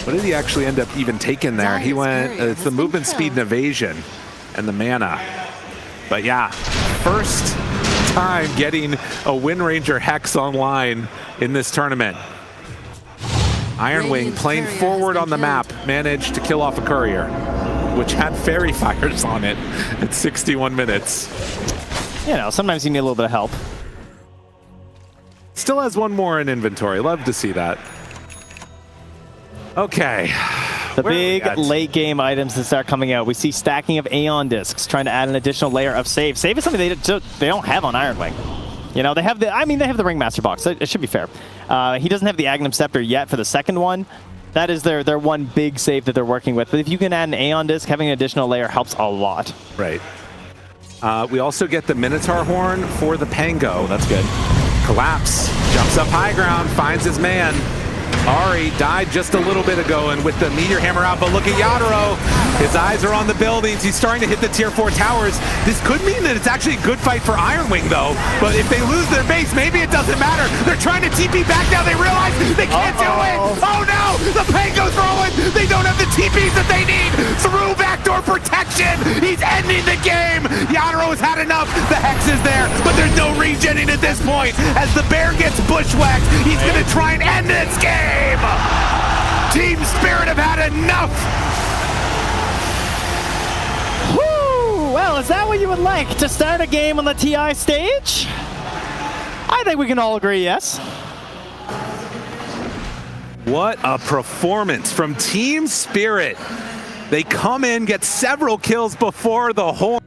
Speaker 6: What did he actually end up even taking there? He went, it's the movement, speed, and evasion, and the mana. But yeah, first time getting a Wind Ranger Hex online in this tournament. Iron Wing playing forward on the map, managed to kill off a courier, which had fairy fires on it at 61 minutes.
Speaker 7: You know, sometimes you need a little bit of help.
Speaker 6: Still has one more in inventory. Love to see that. Okay.
Speaker 7: The big late game items that start coming out. We see stacking of Aeon discs, trying to add an additional layer of save. Save is something they don't have on Iron Wing. You know, they have the Ringmaster box. It should be fair. He doesn't have the Agnum Scepter yet for the second one. That is their one big save that they're working with. But if you can add an Aeon disc, having an additional layer helps a lot.
Speaker 6: Right. We also get the Minotaur Horn for the Pango. That's good. Collapse. Jumps up high ground, finds his man. Ari died just a little bit ago, and with the Meteor Hammer out, but look at Yadro. His eyes are on the buildings. He's starting to hit the tier 4 towers. This could mean that it's actually a good fight for Iron Wing, though. But if they lose their base, maybe it doesn't matter. They're trying to TP back now. They realize they can't do it. Oh no, the Pango's rolling. They don't have the TPs that they need. Through backdoor protection, he's ending the game. Yadro has had enough. The Hex is there, but there's no regenning at this point. As the bear gets bushwhacked, he's gonna try and end this game. Team Spirit have had enough.
Speaker 7: Woo! Well, is that what you would like to start a game on the TI stage? I think we can all agree yes.
Speaker 6: What a performance from Team Spirit. They come in, get several kills before the whole